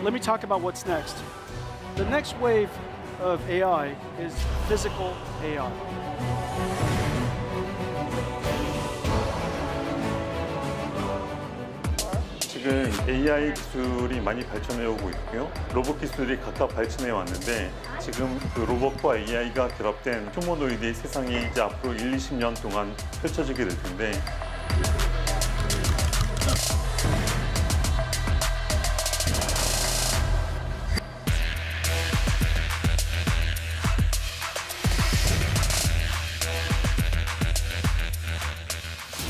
let me talk about what's next. The next wave of AI is physical AI. 지금 AI 기술이 많이 발전해 오고 있고요. 로봇 기술이 각각 발전해 왔는데 지금 그 로봇과 AI가 결합된 휴머노이드의 세상이 이제 앞으로 1, 20년 동안 펼쳐지게 될 텐데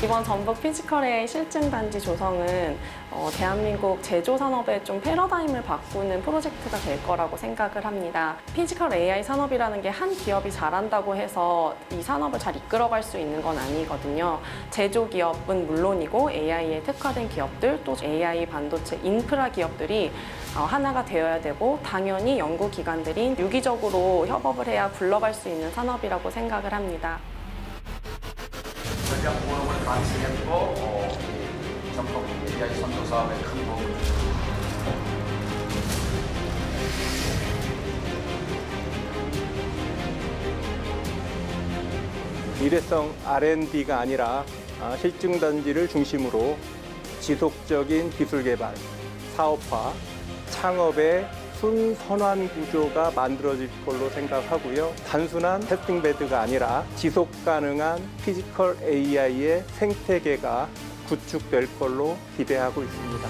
이번 전북 피지컬 AI 실증단지 조성은 대한민국 제조 산업의 좀 패러다임을 바꾸는 프로젝트가 될 거라고 생각을 합니다. 피지컬 AI 산업이라는 게 한 기업이 잘한다고 해서 이 산업을 잘 이끌어갈 수 있는 건 아니거든요. 제조 기업은 물론이고 AI에 특화된 기업들, 또 AI 반도체 인프라 기업들이 하나가 되어야 되고, 당연히 연구기관들이 유기적으로 협업을 해야 굴러갈 수 있는 산업이라고 생각을 합니다. 전략 보험을 반영했고 전북 AI 선도 사업의 큰 부분. 일회성 R&D가 아니라 실증단지를 중심으로 지속적인 기술 개발, 사업화, 창업의 순선환 구조가 만들어질 걸로 생각하고요. 단순한 테스팅 베드가 아니라 지속 가능한 피지컬 AI의 생태계가 구축될 걸로 기대하고 있습니다.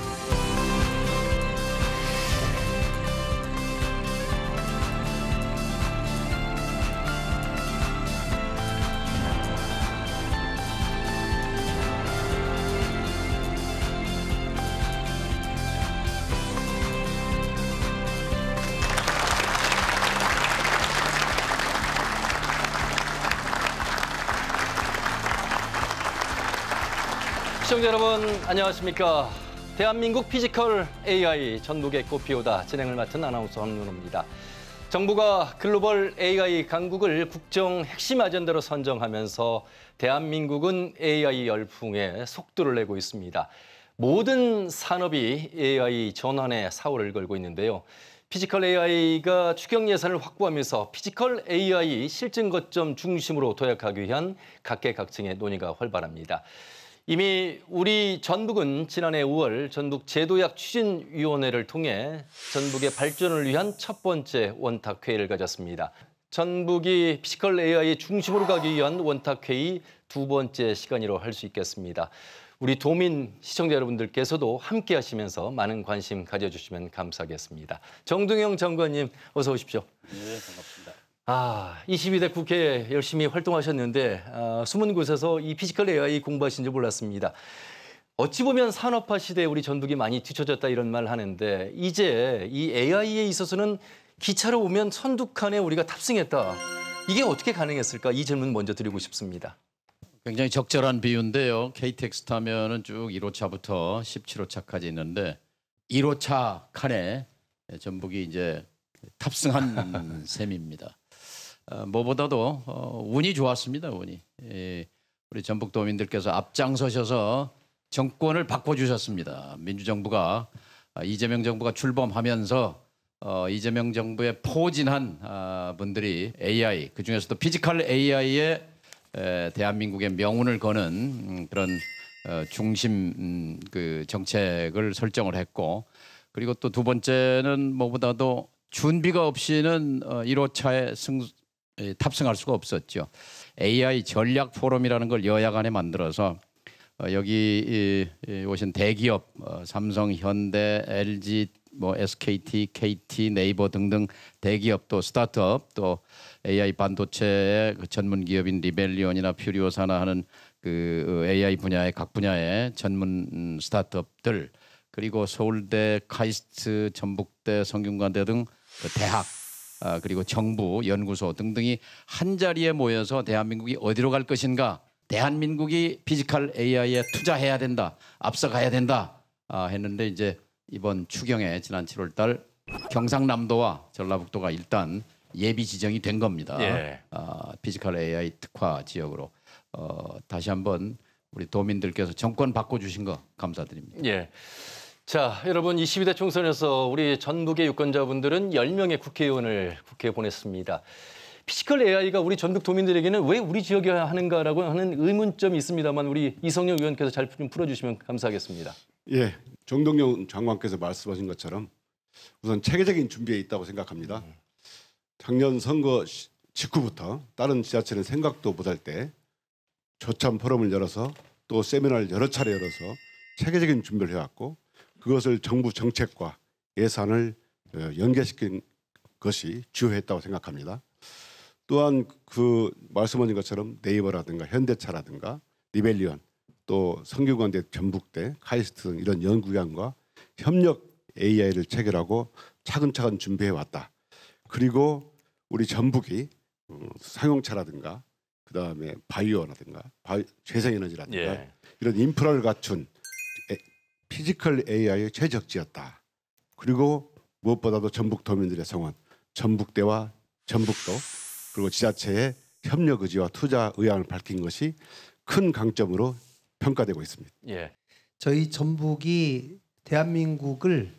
시청자 여러분 안녕하십니까. 대한민국 피지컬 AI 전북의 꽃피우다 진행을 맡은 아나운서 황윤호입니다. 정부가 글로벌 AI 강국을 국정 핵심 아젠다로 선정하면서 대한민국은 AI 열풍에 속도를 내고 있습니다. 모든 산업이 AI 전환의 사활을 걸고 있는데요. 피지컬 AI가 추경 예산을 확보하면서 피지컬 AI 실증 거점 중심으로 도약하기 위한 각계각층의 논의가 활발합니다. 이미 우리 전북은 지난해 5월 전북 제도약 추진위원회를 통해 전북의 발전을 위한 첫 번째 원탁회의를 가졌습니다. 전북이 피지컬 AI 중심으로 가기 위한 원탁회의 두 번째 시간이라고 할 수 있겠습니다. 우리 도민 시청자 여러분들께서도 함께 하시면서 많은 관심 가져주시면 감사하겠습니다. 정동영 장관님 어서 오십시오. 네, 반갑습니다. 22대 국회에 열심히 활동하셨는데 숨은 곳에서 이 피지컬 AI 공부하신 줄 몰랐습니다. 어찌 보면 산업화 시대에 우리 전북이 많이 뒤처졌다 이런 말 하는데 이제 이 AI에 있어서는 기차로 오면 천두칸에 우리가 탑승했다. 이게 어떻게 가능했을까? 이 질문 먼저 드리고 싶습니다. 굉장히 적절한 비유인데요. KTX 타면은 쭉 1호차부터 17호차까지 있는데 1호차 칸에 전북이 이제 탑승한 셈입니다. 무엇보다도 운이 좋았습니다. 운이. 우리 전북도민들께서 앞장서셔서 정권을 바꿔주셨습니다. 민주정부가 이재명 정부가 출범하면서 이재명 정부의 포진한 분들이 AI, 그중에서도 피지컬 AI에 대한민국의 명운을 거는 그런 중심 그 정책을 설정을 했고, 그리고 또 두 번째는 무엇보다도 준비가 없이는 1호차에 탑승할 수가 없었죠. AI 전략 포럼이라는 걸 여야 간에 만들어서 여기 오신 대기업 삼성, 현대, LG, SKT, KT, 네이버 등등 대기업 또 스타트업 또 AI 반도체의 전문 기업인 리벨리온이나 퓨리오사나 하는 그 AI 분야의 각 분야의 전문 스타트업들, 그리고 서울대, 카이스트, 전북대, 성균관대 등 그 대학, 그리고 정부, 연구소 등등이 한 자리에 모여서 대한민국이 어디로 갈 것인가, 대한민국이 피지컬 AI에 투자해야 된다, 앞서가야 된다 했는데, 이제 이번 추경에 지난 7월 달 경상남도와 전라북도가 일단 예비 지정이 된 겁니다. 예. 피지컬 AI 특화 지역으로. 다시 한번 우리 도민들께서 정권 바꿔주신 거 감사드립니다. 예. 자, 여러분 22대 총선에서 우리 전북의 유권자분들은 10명의 국회의원을 국회에 보냈습니다. 피지컬 AI가 우리 전북 도민들에게는 왜 우리 지역에 하는가라고 하는 의문점이 있습니다만 우리 이성영 의원께서 잘 좀 풀어주시면 감사하겠습니다. 예, 정동영 장관께서 말씀하신 것처럼 우선 체계적인 준비에 있다고 생각합니다. 작년 선거 직후부터 다른 지자체는 생각도 못할 때 조참 포럼을 열어서 또 세미나를 여러 차례 열어서 체계적인 준비를 해왔고 그것을 정부 정책과 예산을 연계시킨 것이 주요했다고 생각합니다. 또한 그 말씀하신 것처럼 네이버라든가 현대차라든가 리벨리언 또 성균관대 전북대 카이스트 등 이런 연구기관과 협력 AI를 체결하고 차근차근 준비해 왔다. 그리고 우리 전북이 상용차라든가 그다음에 바이오라든가 재생에너지라든가 이런 인프라를 갖춘 피지컬 AI의 최적지였다. 그리고 무엇보다도 전북 도민들의 성원, 전북대와 전북도 그리고 지자체의 협력 의지와 투자 의향을 밝힌 것이 큰 강점으로 평가되고 있습니다. 예. 저희 전북이 대한민국을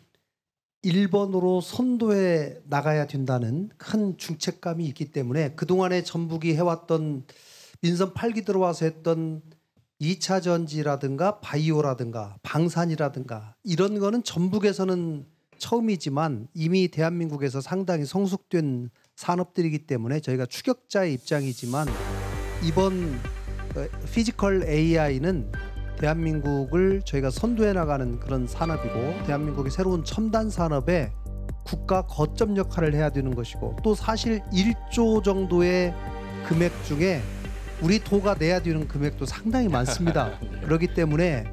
일본으로 선도해 나가야 된다는 큰 중책감이 있기 때문에 그동안에 전북이 해왔던 민선 8기 들어와서 했던 2차 전지라든가 바이오라든가 방산이라든가 이런 거는 전북에서는 처음이지만 이미 대한민국에서 상당히 성숙된 산업들이기 때문에 저희가 추격자의 입장이지만 이번 피지컬 AI는 대한민국을 저희가 선도해 나가는 그런 산업이고 대한민국의 새로운 첨단 산업에 국가 거점 역할을 해야 되는 것이고 또 사실 1조 정도의 금액 중에 우리 도가 내야 되는 금액도 상당히 많습니다. 그렇기 때문에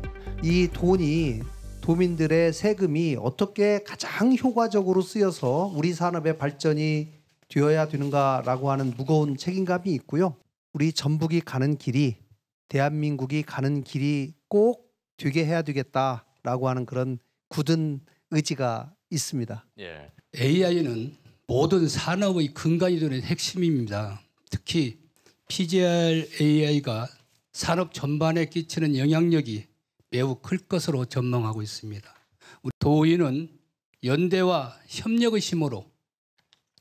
이 돈이 도민들의 세금이 어떻게 가장 효과적으로 쓰여서 우리 산업의 발전이 되어야 되는가라고 하는 무거운 책임감이 있고요. 우리 전북이 가는 길이 대한민국이 가는 길이 꼭 되게 해야 되겠다라고 하는 그런 굳은 의지가 있습니다. 예. AI는 모든 산업의 근간이 되는 핵심입니다. 특히 PGR AI가 산업 전반에 끼치는 영향력이 매우 클 것으로 전망하고 있습니다. 우리 도의는 연대와 협력의 힘으로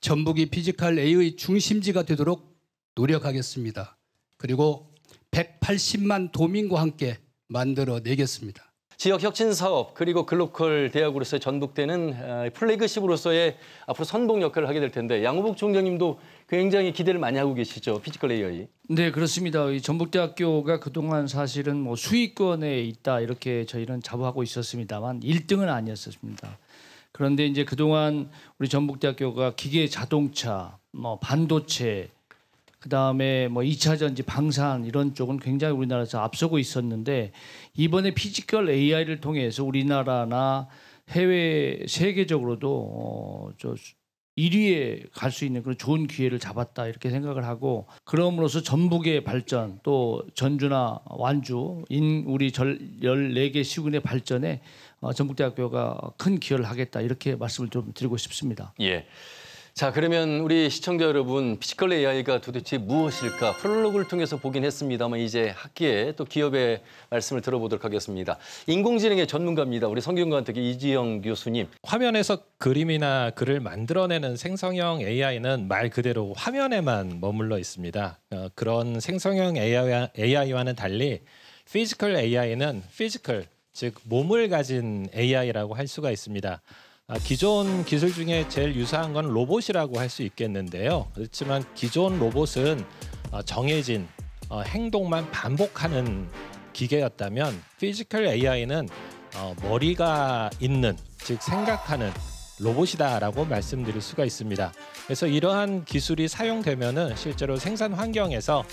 전북이 피지컬 AI의 중심지가 되도록 노력하겠습니다. 그리고 180만 도민과 함께 만들어내겠습니다. 지역 혁신 사업 그리고 글로컬 대학으로서의 전북대는 플래그십으로서의 앞으로 선봉 역할을 하게 될 텐데 양호복 총장님도 굉장히 기대를 많이 하고 계시죠, 피지컬 AI. 네, 그렇습니다. 이 전북대학교가 그동안 사실은 뭐 수익권에 있다 이렇게 저희는 자부하고 있었습니다만 1등은 아니었습니다. 그런데 이제 그동안 우리 전북대학교가 기계 자동차, 뭐 반도체, 그다음에 뭐 2차 전지, 방산 이런 쪽은 굉장히 우리나라에서 앞서고 있었는데 이번에 피지컬 AI를 통해서 우리나라나 해외 세계적으로도 1위에 갈 수 있는 그런 좋은 기회를 잡았다 이렇게 생각을 하고 그럼으로써 전북의 발전 또 전주나 완주 우리 14개 시군의 발전에 전북대학교가 큰 기여를 하겠다 이렇게 말씀을 좀 드리고 싶습니다. 예. 자, 그러면 우리 시청자 여러분, 피지컬 AI가 도대체 무엇일까? 프롤로그를 통해서 보긴 했습니다만 이제 학계의 또 기업의 말씀을 들어보도록 하겠습니다. 인공지능의 전문가입니다. 우리 성균관대 이지영 교수님. 화면에서 그림이나 글을 만들어내는 생성형 AI는 말 그대로 화면에만 머물러 있습니다. 그런 생성형 AI와는 달리 피지컬 AI는 피지컬, 즉 몸을 가진 AI라고 할 수가 있습니다. 기존 기술 중에 제일 유사한 건 로봇이라고 할 수 있겠는데요. 그렇지만 기존 로봇은 정해진 행동만 반복하는 기계였다면 피지컬 AI는 머리가 있는, 즉 생각하는 로봇이다라고 말씀드릴 수가 있습니다. 그래서 이러한 기술이 사용되면은 실제로 생산 환경에서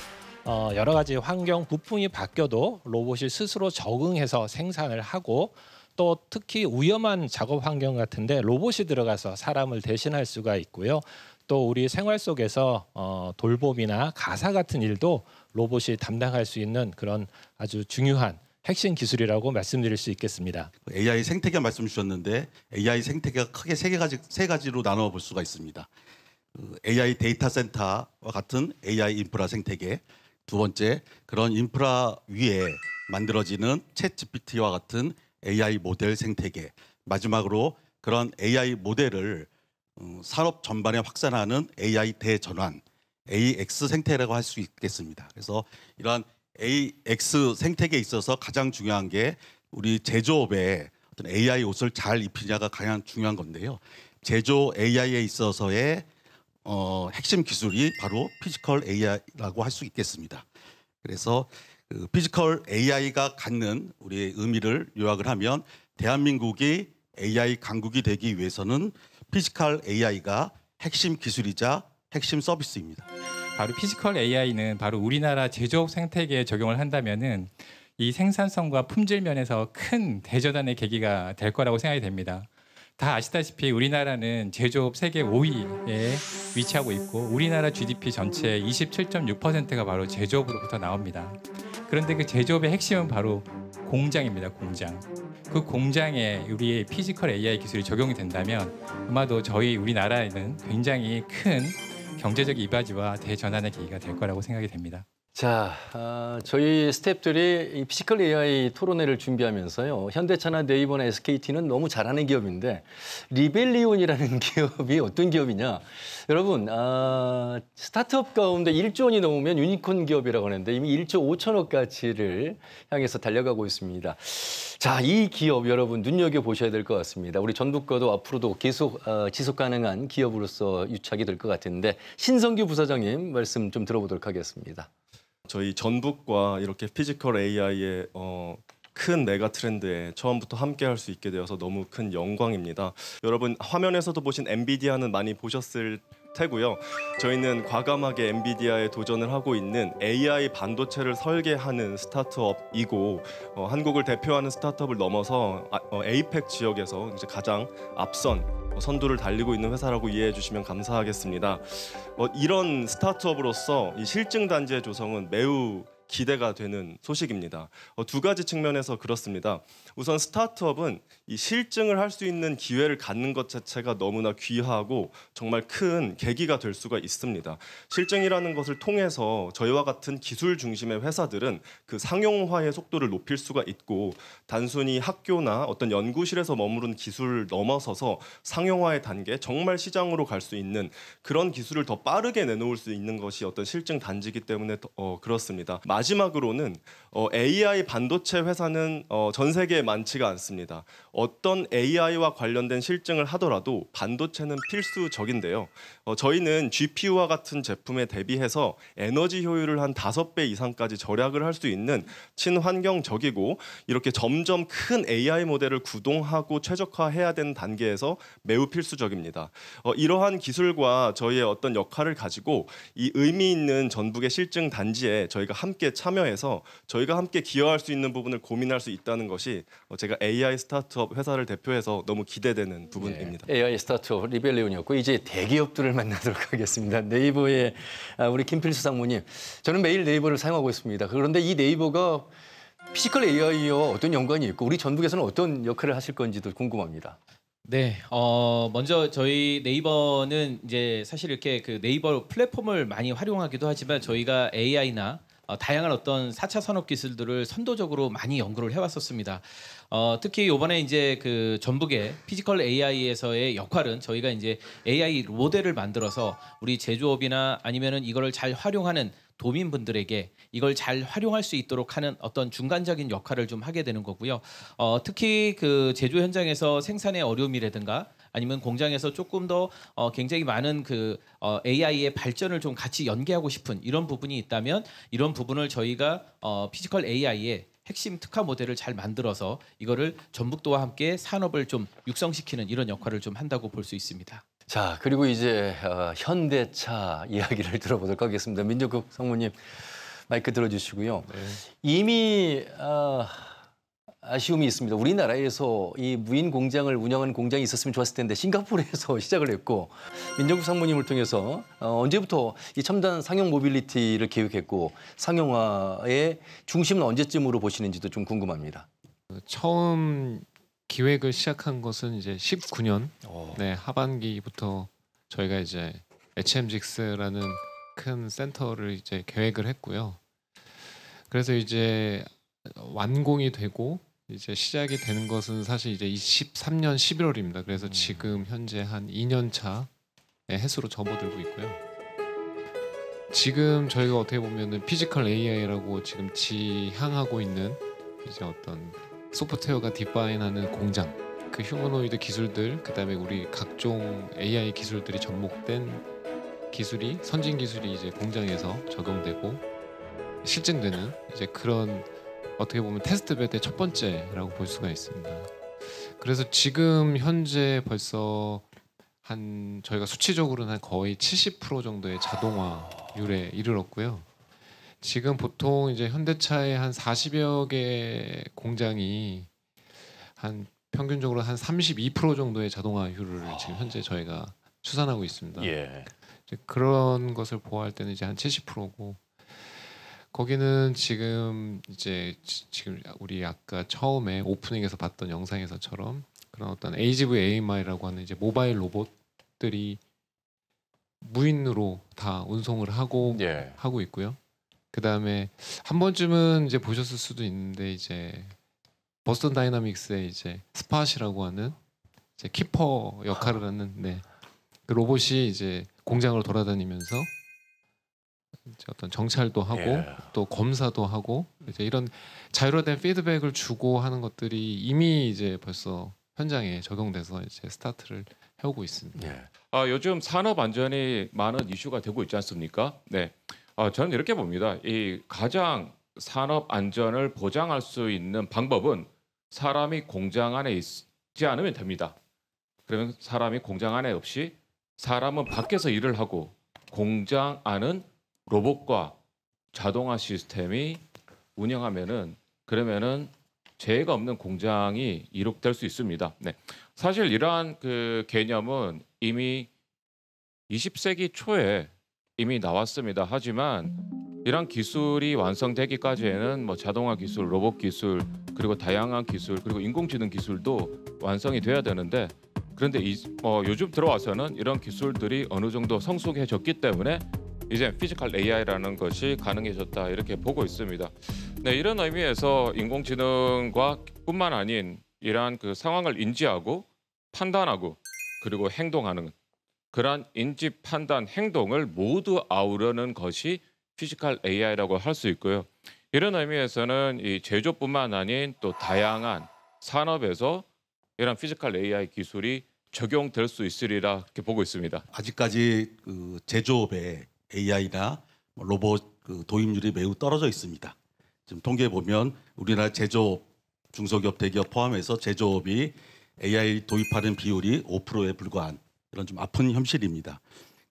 여러 가지 환경 부품이 바뀌어도 로봇이 스스로 적응해서 생산을 하고 또 특히 위험한 작업 환경 같은데 로봇이 들어가서 사람을 대신할 수가 있고요. 또 우리 생활 속에서 돌봄이나 가사 같은 일도 로봇이 담당할 수 있는 그런 아주 중요한 핵심 기술이라고 말씀드릴 수 있겠습니다. AI 생태계 말씀 주셨는데 AI 생태계가 크게 세 가지로 나눠 볼 수가 있습니다. AI 데이터 센터와 같은 AI 인프라 생태계, 두 번째 그런 인프라 위에 만들어지는 챗 GPT와 같은 AI 모델 생태계, 마지막으로 그런 AI 모델을 산업 전반에 확산하는 AI 대전환, AX 생태라고 할 수 있겠습니다. 그래서 이러한 AX 생태계에 있어서 가장 중요한 게 우리 제조업에 어떤 AI 옷을 잘 입히냐가 가장 중요한 건데요. 제조 AI에 있어서의 핵심 기술이 바로 피지컬 AI라고 할 수 있겠습니다. 그래서 그 피지컬 AI가 갖는 우리의 의미를 요약을 하면 대한민국이 AI 강국이 되기 위해서는 피지컬 AI가 핵심 기술이자 핵심 서비스입니다. 바로 피지컬 AI는 바로 우리나라 제조업 생태계에 적용을 한다면은 이 생산성과 품질 면에서 큰 대전환의 계기가 될 거라고 생각이 됩니다. 다 아시다시피 우리나라는 제조업 세계 5위에 위치하고 있고 우리나라 GDP 전체의 27.6%가 바로 제조업으로부터 나옵니다. 그런데 그 제조업의 핵심은 바로 공장입니다. 공장. 그 공장에 우리의 피지컬 AI 기술이 적용이 된다면 아마도 우리나라에는 굉장히 큰 경제적 이바지와 대전환의 계기가 될 거라고 생각이 됩니다. 자, 저희 스태프들이 이 피지컬 AI 토론회를 준비하면서요. 현대차나 네이버나 SKT는 너무 잘하는 기업인데 리벨리온이라는 기업이 어떤 기업이냐. 여러분, 스타트업 가운데 1조 원이 넘으면 유니콘 기업이라고 하는데 이미 1조 5천억 가치를 향해서 달려가고 있습니다. 자, 이 기업 여러분 눈여겨보셔야 될 것 같습니다. 우리 전북과도 앞으로도 계속 지속 가능한 기업으로서 유착이 될 것 같은데 신성규 부사장님 말씀 좀 들어보도록 하겠습니다. 저희 전북과 이렇게 피지컬 AI의 큰 메가 트렌드에 처음부터 함께 할 수 있게 되어서 너무 큰 영광입니다. 여러분 화면에서도 보신 엔비디아는 많이 보셨을 테고요. 저희는 과감하게 엔비디아에 도전을 하고 있는 AI 반도체를 설계하는 스타트업이고 한국을 대표하는 스타트업을 넘어서 에이펙 지역에서 이제 가장 앞선 선두를 달리고 있는 회사라고 이해해 주시면 감사하겠습니다. 이런 스타트업으로서 이 실증 단지의 조성은 매우 기대가 되는 소식입니다. 두 가지 측면에서 그렇습니다. 우선 스타트업은 이 실증을 할 수 있는 기회를 갖는 것 자체가 너무나 귀하고 정말 큰 계기가 될 수가 있습니다. 실증이라는 것을 통해서 저희와 같은 기술 중심의 회사들은 그 상용화의 속도를 높일 수가 있고 단순히 학교나 어떤 연구실에서 머무른 기술을 넘어서서 상용화의 단계, 정말 시장으로 갈 수 있는 그런 기술을 더 빠르게 내놓을 수 있는 것이 어떤 실증 단지이기 때문에 그렇습니다. 마지막으로는 AI 반도체 회사는 전 세계에 많지가 않습니다. 어떤 AI와 관련된 실증을 하더라도 반도체는 필수적인데요. 저희는 GPU와 같은 제품에 대비해서 에너지 효율을 한 5배 이상까지 절약을 할 수 있는 친환경적이고 이렇게 점점 큰 AI 모델을 구동하고 최적화해야 되는 단계에서 매우 필수적입니다. 이러한 기술과 저희의 어떤 역할을 가지고 이 의미 있는 전북의 실증 단지에 저희가 함께 참여해서 저희가 함께 기여할 수 있는 부분을 고민할 수 있다는 것이 제가 AI 스타트업 회사를 대표해서 너무 기대되는 부분입니다. 네, AI 스타트업 리벨리온이었고 이제 대기업들을 만나도록 하겠습니다. 네이버의 우리 김필수 상무님, 저는 매일 네이버를 사용하고 있습니다. 그런데 이 네이버가 피지컬 AI와 어떤 연관이 있고 우리 전북에서는 어떤 역할을 하실 건지도 궁금합니다. 네, 먼저 저희 네이버는 이제 사실 이렇게 그 네이버 플랫폼을 많이 활용하기도 하지만 저희가 AI나 다양한 어떤 4차 산업 기술들을 선도적으로 많이 연구를 해왔었습니다. 특히 이번에 이제 그 전북의 피지컬 AI에서의 역할은 저희가 이제 AI 모델을 만들어서 우리 제조업이나 아니면은 이거를 잘 활용하는 도민분들에게 이걸 잘 활용할 수 있도록 하는 어떤 중간적인 역할을 좀 하게 되는 거고요. 특히 그 제조 현장에서 생산의 어려움이라든가 아니면 공장에서 조금 더 굉장히 많은 그 AI의 발전을 좀 같이 연계하고 싶은 이런 부분이 있다면 이런 부분을 저희가 피지컬 AI의 핵심 특화 모델을 잘 만들어서 이거를 전북도와 함께 산업을 좀 육성시키는 이런 역할을 좀 한다고 볼 수 있습니다. 자, 그리고 이제 현대차 이야기를 들어보도록 하겠습니다. 민정국 상무님 마이크 들어주시고요. 네. 이미 아쉬움이 있습니다. 우리나라에서 이 무인 공장을 운영하는 공장이 있었으면 좋았을 텐데 싱가포르에서 시작을 했고 민정국 상무님을 통해서 언제부터 이 첨단 상용 모빌리티를 계획했고 상용화의 중심은 언제쯤으로 보시는지도 좀 궁금합니다. 처음 기획을 시작한 것은 이제 19년 네, 하반기부터 저희가 이제 HM6라는 큰 센터를 이제 계획을 했고요. 그래서 이제 완공이 되고 이제 시작이 되는 것은 사실 이제 23년 11월입니다. 그래서 지금 현재 한 2년 차의 해수로 접어들고 있고요. 지금 저희가 어떻게 보면은 피지컬 AI라고 지금 지향하고 있는 이제 어떤 소프트웨어가 디파인하는 공장, 그 휴머노이드 기술들, 그다음에 우리 각종 AI 기술들이 접목된 기술이 선진 기술이 이제 공장에서 적용되고 실증되는 이제 그런 어떻게 보면 테스트베드의 첫 번째라고 볼 수가 있습니다. 그래서 지금 현재 벌써 한 저희가 수치적으로는 한 거의 70% 정도의 자동화율에 이르렀고요. 지금 보통 이제 현대차의 한 40여 개 공장이 한 평균적으로 한 32% 정도의 자동화율을 지금 현재 저희가 추산하고 있습니다. 예. 이제 그런 것을 보호할 때는 이제 한 70%고 거기는 지금 이제 지금 우리 아까 처음에 오프닝에서 봤던 영상에서처럼 그런 어떤 AGV-AMI라고 하는 이제 모바일 로봇들이 무인으로 다 운송을 하고 하고 있고요. 그 다음에 한 번쯤은 이제 보셨을 수도 있는데 이제 버스턴 다이나믹스의 이제 스팟이라고 하는 이제 키퍼 역할을 하는 그 로봇이 이제 공장을 돌아다니면서 이제 어떤 정찰도 하고 또 검사도 하고 이제 이런 자유로운 피드백을 주고 하는 것들이 이미 이제 벌써 현장에 적용돼서 이제 스타트를 해오고 있습니다. 요즘 산업 안전이 많은 이슈가 되고 있지 않습니까? 네, 저는 이렇게 봅니다. 이 가장 산업 안전을 보장할 수 있는 방법은 사람이 공장 안에 있지 않으면 됩니다. 그러면 사람이 공장 안에 없이 사람은 밖에서 일을 하고 공장 안은 로봇과 자동화 시스템이 운영하면은 그러면은 재해가 없는 공장이 이룩될 수 있습니다. 네. 사실 이러한 그 개념은 이미 20세기 초에 이미 나왔습니다. 하지만 이런 기술이 완성되기까지에는 뭐 자동화 기술, 로봇 기술, 그리고 다양한 기술, 그리고 인공지능 기술도 완성이 돼야 되는데 그런데 요즘 들어와서는 이런 기술들이 어느 정도 성숙해졌기 때문에 이제 피지컬 AI라는 것이 가능해졌다 이렇게 보고 있습니다. 네, 이런 의미에서 인공지능과 뿐만 아닌 이러한 그 상황을 인지하고 판단하고 그리고 행동하는 그러한 인지, 판단, 행동을 모두 아우르는 것이 피지컬 AI라고 할 수 있고요. 이런 의미에서는 이 제조뿐만 아닌 또 다양한 산업에서 이런 피지컬 AI 기술이 적용될 수 있으리라 이렇게 보고 있습니다. 아직까지 그 제조업에 AI나 로봇 그 도입률이 매우 떨어져 있습니다. 지금 통계 보면 우리나라 제조업, 중소기업, 대기업 포함해서 제조업이 AI 도입하는 비율이 5%에 불과한 이런 좀 아픈 현실입니다.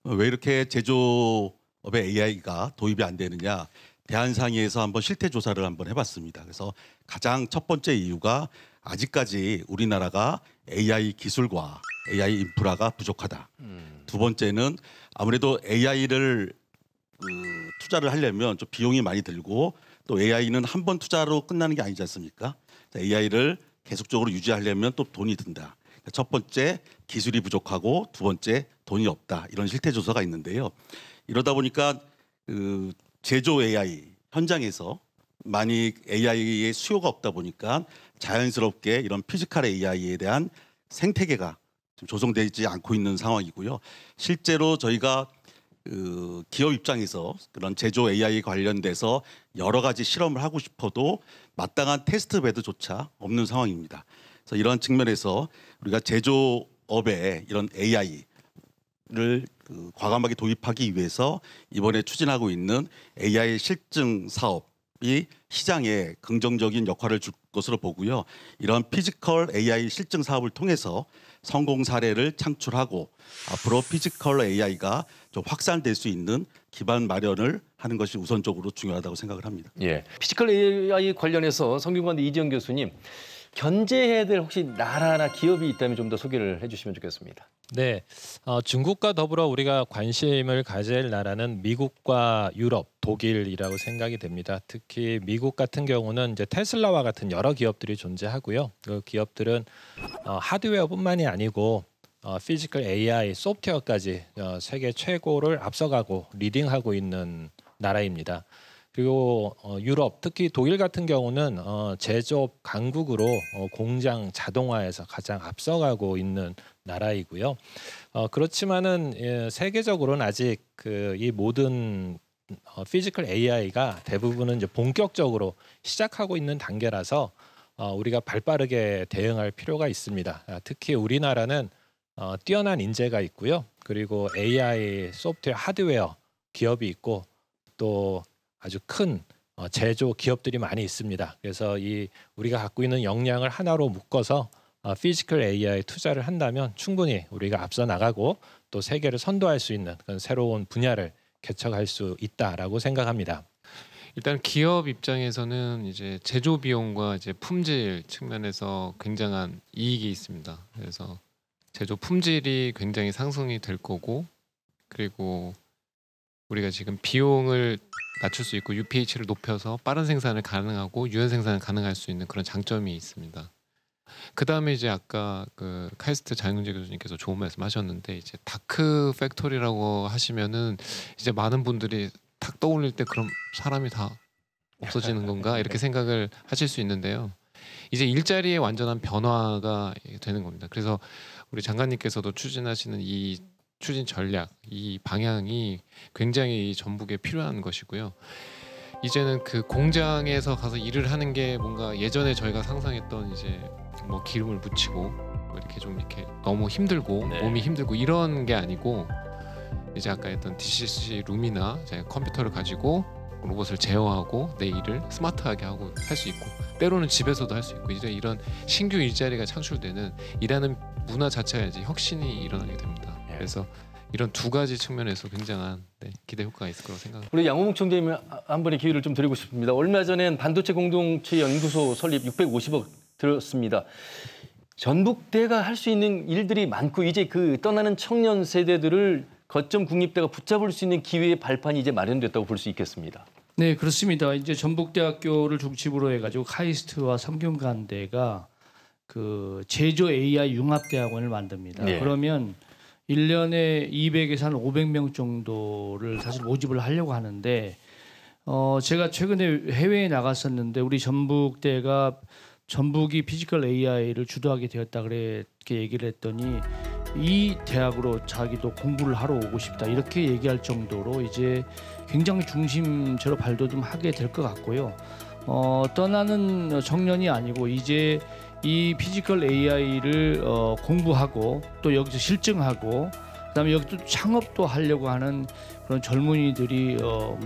왜 이렇게 제조업에 AI가 도입이 안 되느냐? 대한상의에서 한번 실태 조사를 한번 해봤습니다. 그래서 가장 첫 번째 이유가 아직까지 우리나라가 AI 기술과 AI 인프라가 부족하다. 두 번째는 아무래도 AI를 투자를 하려면 좀 비용이 많이 들고 또 AI는 한 번 투자로 끝나는 게 아니지 않습니까? AI를 계속적으로 유지하려면 또 돈이 든다. 첫 번째 기술이 부족하고 두 번째 돈이 없다. 이런 실태 조사가 있는데요. 이러다 보니까 제조 AI 현장에서 많이 AI의 수요가 없다 보니까 자연스럽게 이런 피지컬 AI에 대한 생태계가 좀 조성되지 않고 있는 상황이고요. 실제로 저희가 기업 입장에서 그런 제조 AI 관련돼서 여러 가지 실험을 하고 싶어도 마땅한 테스트 베드조차 없는 상황입니다. 그래서 이런 측면에서 우리가 제조업에 이런 AI를 과감하게 도입하기 위해서 이번에 추진하고 있는 AI 실증 사업이 시장에 긍정적인 역할을 줄 것으로 보고요. 이런 피지컬 AI 실증 사업을 통해서 성공 사례를 창출하고 앞으로 피지컬 AI가 좀 확산될 수 있는 기반 마련을 하는 것이 우선적으로 중요하다고 생각을 합니다. 예, 피지컬 AI 관련해서 성균관대 이지영 교수님 견제해야 될 혹시 나라나 기업이 있다면 좀 더 소개를 해주시면 좋겠습니다. 네, 중국과 더불어 우리가 관심을 가질 나라는 미국과 유럽, 독일이라고 생각이 됩니다. 특히 미국 같은 경우는 이제 테슬라와 같은 여러 기업들이 존재하고요. 그 기업들은 하드웨어뿐만이 아니고 피지컬 AI, 소프트웨어까지 세계 최고를 앞서가고 리딩하고 있는 나라입니다. 그리고 유럽, 특히 독일 같은 경우는 제조업 강국으로 공장 자동화에서 가장 앞서가고 있는 나라이고요. 그렇지만은 세계적으로는 아직 이 모든 피지컬 AI가 대부분은 이제 본격적으로 시작하고 있는 단계라서 우리가 발빠르게 대응할 필요가 있습니다. 특히 우리나라는 뛰어난 인재가 있고요. 그리고 AI 소프트웨어, 하드웨어 기업이 있고 또 아주 큰 제조 기업들이 많이 있습니다. 그래서 우리가 갖고 있는 역량을 하나로 묶어서 피지컬 AI 투자를 한다면 충분히 우리가 앞서 나가고 또 세계를 선도할 수 있는 그런 새로운 분야를 개척할 수 있다라고 생각합니다. 일단 기업 입장에서는 이제 제조 비용과 이제 품질 측면에서 굉장한 이익이 있습니다. 그래서 제조 품질이 굉장히 상승이 될 거고, 그리고 우리가 지금 비용을 낮출 수 있고 UPH를 높여서 빠른 생산을 가능하고 유연 생산을 가능할 수 있는 그런 장점이 있습니다. 그 다음에 이제 아까 그 카이스트 장윤재 교수님께서 좋은 말씀하셨는데, 이제 다크 팩토리라고 하시면은 이제 많은 분들이 딱 떠올릴 때 그럼 사람이 다 없어지는 건가 이렇게 생각을 하실 수 있는데요. 이제 일자리의 완전한 변화가 되는 겁니다. 그래서 우리 장관님께서도 추진하시는 이 추진 전략, 이 방향이 굉장히 전북에 필요한 것이고요. 이제는 그 공장에서 가서 일을 하는 게 뭔가 예전에 저희가 상상했던 이제 뭐 기름을 묻히고 이렇게 좀 이렇게 너무 힘들고 몸이 힘들고 이런 게 아니고, 이제 아까 했던 DCC 룸이나 이제 컴퓨터를 가지고 로봇을 제어하고 내 일을 스마트하게 하고 할 수 있고, 때로는 집에서도 할 수 있고, 이제 이런 신규 일자리가 창출되는 일하는 문화 자체가 이제 혁신이 일어나게 됩니다. 그래서 이런 두 가지 측면에서 굉장한 기대 효과가 있을 거라고 생각합니다. 우리 양호묵 총재님 한 번의 기회를 좀 드리고 싶습니다. 얼마 전엔 반도체 공동체 연구소 설립 650억 들었습니다. 전북대가 할 수 있는 일들이 많고 이제 그 떠나는 청년 세대들을 거점 국립대가 붙잡을 수 있는 기회의 발판이 이제 마련됐다고 볼 수 있겠습니다. 네, 그렇습니다. 이제 전북대학교를 중심으로 해가지고 카이스트와 성균관대가 그 제조 AI 융합대학원을 만듭니다. 네. 그러면 1년에 200에서 한 500명 정도를 사실 모집을 하려고 하는데, 제가 최근에 해외에 나갔었는데 우리 전북이 피지컬 AI를 주도하게 되었다 그렇게 얘기를 했더니 이 대학으로 자기도 공부를 하러 오고 싶다 이렇게 얘기할 정도로 이제 굉장히 중심처럼 발돋움하게 될 것 같고요. 떠나는 청년이 아니고 이제 이 피지컬 AI를 공부하고 또 여기서 실증하고 그다음에 여기서 창업도 하려고 하는 그런 젊은이들이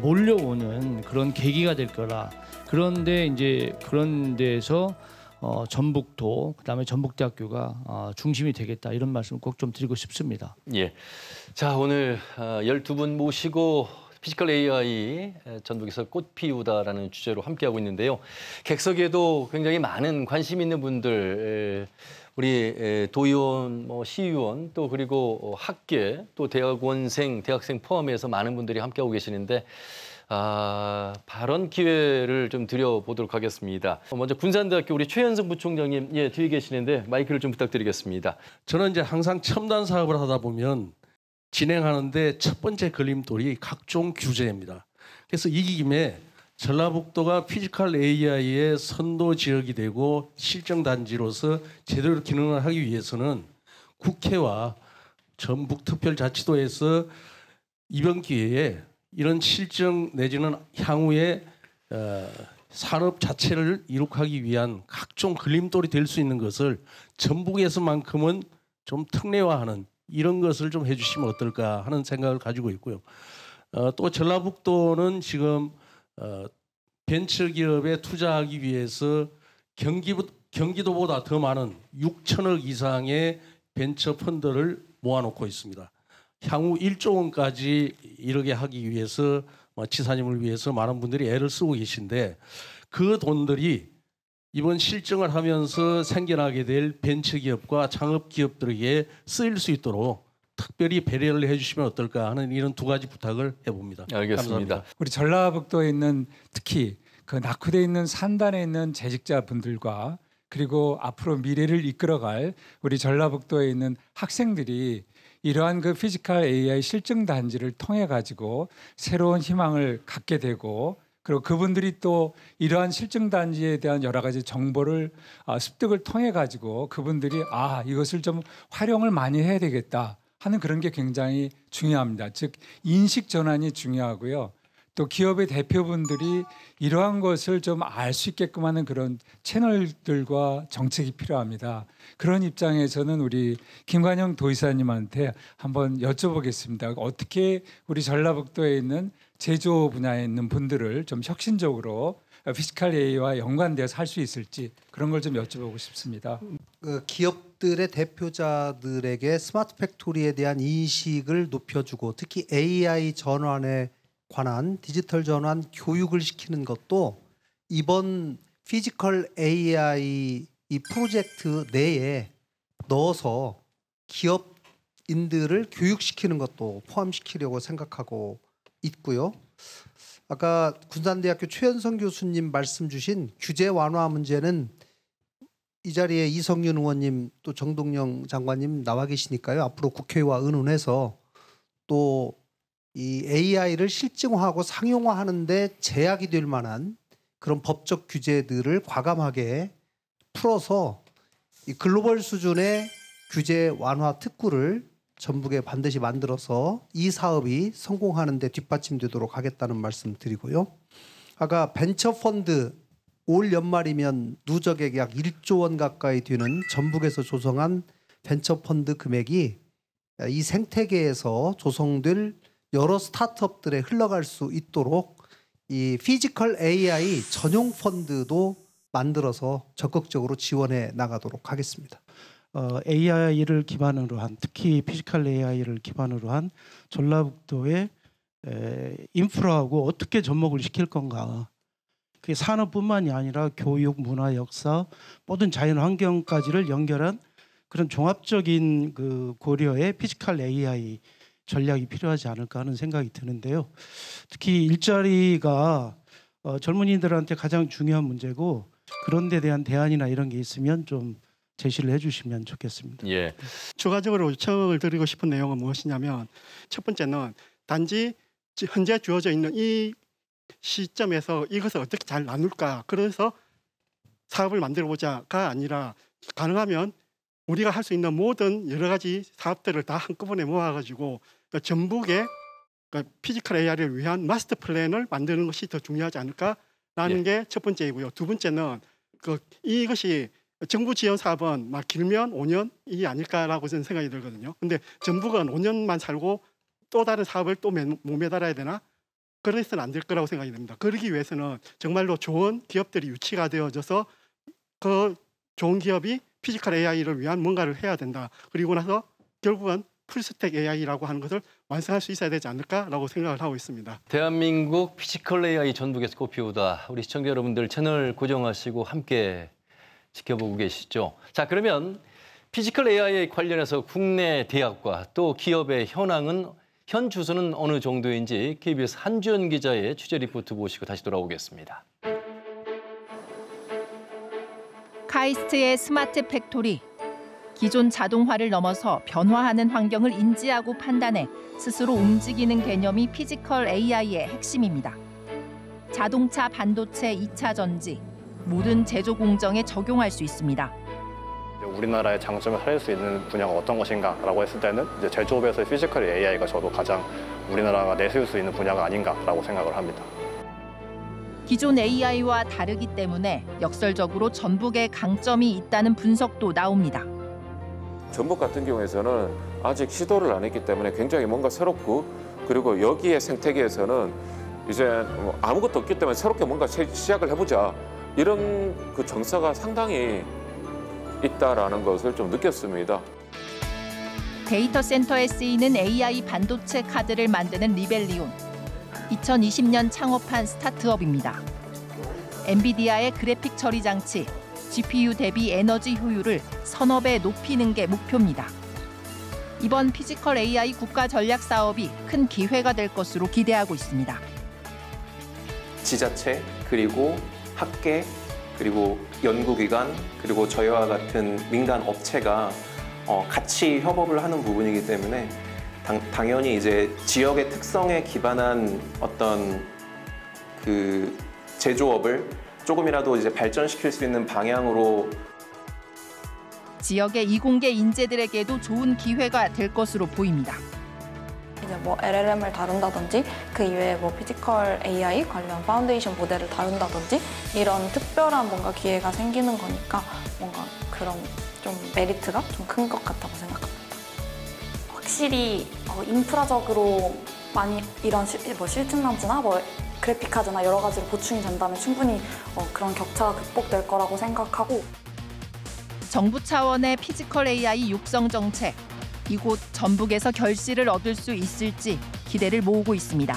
몰려오는 그런 계기가 될 거라. 그런데 이제 그런 데서 전북도 그다음에 전북대학교가 중심이 되겠다 이런 말씀 꼭 좀 드리고 싶습니다. 예. 자, 오늘 12분 모시고 피지컬 AI 전북에서 꽃 피우다라는 주제로 함께하고 있는데요. 객석에도 굉장히 많은 관심 있는 분들, 우리 도의원, 시의원, 또 그리고 학계, 또 대학원생, 대학생 포함해서 많은 분들이 함께하고 계시는데 발언 기회를 좀 드려보도록 하겠습니다. 먼저 군산대학교 우리 최현성 부총장님 뒤에 계시는데 마이크를 좀 부탁드리겠습니다. 저는 이제 항상 첨단 사업을 하다 보면 진행하는데 첫 번째 걸림돌이 각종 규제입니다. 그래서 이 김에 전라북도가 피지컬 AI의 선도 지역이 되고 실정 단지로서 제대로 기능을 하기 위해서는 국회와 전북특별자치도에서 이번 기회에 이런 실정 내지는 향후에 산업 자체를 이룩하기 위한 각종 걸림돌이 될 수 있는 것을 전북에서만큼은 좀 특례화하는 이런 것을 좀 해주시면 어떨까 하는 생각을 가지고 있고요. 또 전라북도는 지금 벤처기업에 투자하기 위해서 경기도보다 더 많은 6천억 이상의 벤처 펀드를 모아놓고 있습니다. 향후 1조 원까지 이르게 하기 위해서 지사님을 위해서 많은 분들이 애를 쓰고 계신데, 그 돈들이 이번 실정을 하면서 생겨나게 될 벤처기업과 창업기업들에게 쓰일 수 있도록 특별히 배려를 해주시면 어떨까 하는 이런 두 가지 부탁을 해봅니다. 알겠습니다. 감사합니다. 우리 전라북도에 있는 특히 그 낙후되어 있는 산단에 있는 재직자분들과 그리고 앞으로 미래를 이끌어갈 우리 전라북도에 있는 학생들이 이러한 그 피지컬 AI 실증 단지를 통해 가지고 새로운 희망을 갖게 되고 그리고 그분들이 또 이러한 실증 단지에 대한 여러 가지 정보를 습득을 통해 가지고 그분들이 이것을 좀 활용을 많이 해야 되겠다 하는 그런 게 굉장히 중요합니다. 즉 인식 전환이 중요하고요. 또 기업의 대표분들이 이러한 것을 좀 알 수 있게끔 하는 그런 채널들과 정책이 필요합니다. 그런 입장에서는 우리 김관영 도의사님한테 한번 여쭤보겠습니다. 어떻게 우리 전라북도에 있는 제조 분야에 있는 분들을 좀 혁신적으로 피지컬 AI와 연관되어서 할 수 있을지 그런 걸 좀 여쭤보고 싶습니다. 기업들의 대표자들에게 스마트 팩토리에 대한 인식을 높여주고 특히 AI 전환에 관한 디지털 전환 교육을 시키는 것도 이번 피지컬 AI 이 프로젝트 내에 넣어서 기업인들을 교육시키는 것도 포함시키려고 생각하고 있고요. 아까 군산대학교 최현성 교수님 말씀 주신 규제 완화 문제는 이 자리에 이성윤 의원님 또 정동영 장관님 나와 계시니까요. 앞으로 국회와 의논해서 또 이 AI를 실증화하고 상용화하는데 제약이 될 만한 그런 법적 규제들을 과감하게 풀어서 이 글로벌 수준의 규제 완화 특구를 전북에 반드시 만들어서 이 사업이 성공하는 데 뒷받침되도록 하겠다는 말씀 드리고요. 아까 벤처펀드 올 연말이면 누적액 약 1조 원 가까이 되는 전북에서 조성한 벤처펀드 금액이 이 생태계에서 조성될 여러 스타트업들에 흘러갈 수 있도록 이 피지컬 AI 전용 펀드도 만들어서 적극적으로 지원해 나가도록 하겠습니다. AI를 기반으로 한 특히 피지컬 AI를 기반으로 한 전라북도의 인프라하고 어떻게 접목을 시킬 건가. 그게 산업뿐만이 아니라 교육, 문화, 역사, 모든 자연 환경까지를 연결한 그런 종합적인 그 고려의 피지컬 AI 전략이 필요하지 않을까 하는 생각이 드는데요. 특히 일자리가 젊은이들한테 가장 중요한 문제고 그런 데 대한 대안이나 이런 게 있으면 좀 제시를 해주시면 좋겠습니다. 예. 추가적으로 요청을 드리고 싶은 내용은 무엇이냐면 첫 번째는 단지 현재 주어져 있는 이 시점에서 이것을 어떻게 잘 나눌까 그래서 사업을 만들어보자가 아니라 가능하면 우리가 할 수 있는 모든 여러 가지 사업들을 다 한꺼번에 모아가지고 전북의 피지컬 AI를 위한 마스터 플랜을 만드는 것이 더 중요하지 않을까라는 게 첫 번째이고요. 두 번째는 이것이 정부 지원 사업은 막 길면 5년이 아닐까라고 저는 생각이 들거든요. 근데 전북은 5년만 살고 또 다른 사업을 또 몸에 달아야 되나? 그래서는 안 될 거라고 생각이 됩니다. 그러기 위해서는 정말로 좋은 기업들이 유치가 되어져서 그 좋은 기업이 피지컬 AI를 위한 뭔가를 해야 된다. 그리고 나서 결국은 풀스택 AI라고 하는 것을 완성할 수 있어야 되지 않을까라고 생각을 하고 있습니다. 대한민국 피지컬 AI 전북에서 꽃피우다. 우리 시청자 여러분들 채널 고정하시고 함께 지켜보고 계시죠. 자, 그러면 피지컬 AI 관련해서 국내 대학과 또 기업의 현황은 현 주소는 어느 정도인지 KBS 한주연 기자의 취재 리포트 보시고 다시 돌아오겠습니다. 카이스트의 스마트 팩토리. 기존 자동화를 넘어서 변화하는 환경을 인지하고 판단해 스스로 움직이는 개념이 피지컬 AI의 핵심입니다. 자동차, 반도체, 2차 전지, 모든 제조 공정에 적용할 수 있습니다. 우리나라의 장점을 살릴 수 있는 분야가 어떤 것인가라고 했을 때는 이제 제조업에서 피지컬 AI가 저도 가장 우리나라가 내세울 수 있는 분야가 아닌가라고 생각을 합니다. 기존 AI와 다르기 때문에 역설적으로 전북에 강점이 있다는 분석도 나옵니다. 전북 같은 경우에서는 아직 시도를 안 했기 때문에 굉장히 뭔가 새롭고 그리고 여기에 생태계에서는 이제 아무것도 없기 때문에 새롭게 뭔가 시작을 해보자 이런 그 정서가 상당히 있다라는 것을 좀 느꼈습니다. 데이터 센터에 쓰이는 AI 반도체 카드를 만드는 리벨리온. 2020년 창업한 스타트업입니다. 엔비디아의 그래픽 처리 장치, GPU 대비 에너지 효율을 서너 배 높이는 게 목표입니다. 이번 피지컬 AI 국가 전략 사업이 큰 기회가 될 것으로 기대하고 있습니다. 지자체, 그리고 학계, 그리고 연구기관, 그리고 저희와 같은 민간 업체가 같이 협업을 하는 부분이기 때문에 당연히 이제 지역의 특성에 기반한 어떤 그 제조업을 조금이라도 이제 발전시킬 수 있는 방향으로 지역의 이공계 인재들에게도 좋은 기회가 될 것으로 보입니다. 이제 뭐 LLM을 다룬다든지 그 이외에 뭐 피지컬 AI 관련 파운데이션 모델을 다룬다든지 이런 특별한 뭔가 기회가 생기는 거니까 뭔가 그런 좀 메리트가 좀 큰 것 같다고 생각합니다. 확실히 인프라적으로 많이 이런 실증난지나 뭐 그래픽카드나 여러 가지로 보충이 된다면 충분히 그런 격차가 극복될 거라고 생각하고 정부 차원의 피지컬 AI 육성 정책, 이곳 전북에서 결실을 얻을 수 있을지 기대를 모으고 있습니다.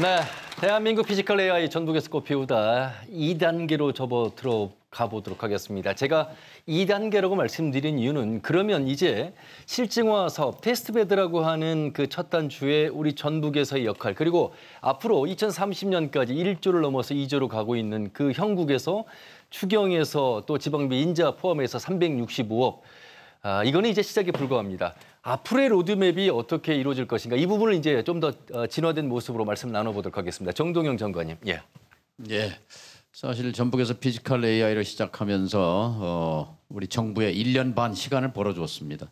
네, 대한민국 피지컬 AI 전북에서 꽃피우다 2단계로 접어 들어가 보도록 하겠습니다. 제가 2단계라고 말씀드린 이유는 그러면 이제 실증화 사업, 테스트베드라고 하는 그 첫 단추의 우리 전북에서의 역할, 그리고 앞으로 2030년까지 1조를 넘어서 2조로 가고 있는 그 형국에서 추경에서 또 지방비 인자 포함해서 365억, 이거는 이제 시작에 불과합니다. 앞으로의 로드맵이 어떻게 이루어질 것인가, 이 부분을 이제 좀 더 진화된 모습으로 말씀 나눠보도록 하겠습니다. 정동영 장관님. 예. 예. 사실 전북에서 피지컬 AI를 시작하면서 우리 정부에 1년 반 시간을 벌어주었습니다.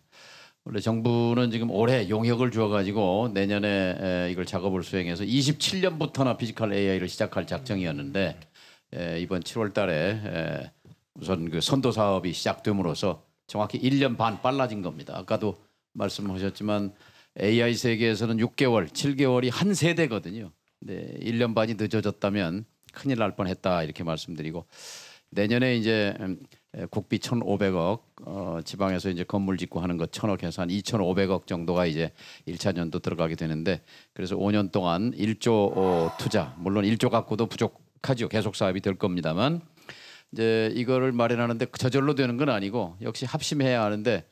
원래 정부는 지금 올해 용역을 주어가지고 내년에 이걸 작업을 수행해서 27년부터나 피지컬 AI를 시작할 작정이었는데 이번 7월 달에 우선 그 선도 사업이 시작됨으로써 정확히 1년 반 빨라진 겁니다. 아까도 말씀하셨지만 AI 세계에서는 6개월, 7개월이 한 세대거든요. 근데 1년 반이 늦어졌다면 큰일 날 뻔했다 이렇게 말씀드리고, 내년에 이제 국비 1,500억, 지방에서 이제 건물 짓고 하는 것 1,000억 해서 한 2,500억 정도가 이제 1차 년도 들어가게 되는데, 그래서 5년 동안 1조 투자, 물론 1조 갖고도 부족하죠. 계속 사업이 될 겁니다만 이제 이거를 마련하는데 저절로 되는 건 아니고 역시 합심해야 하는데,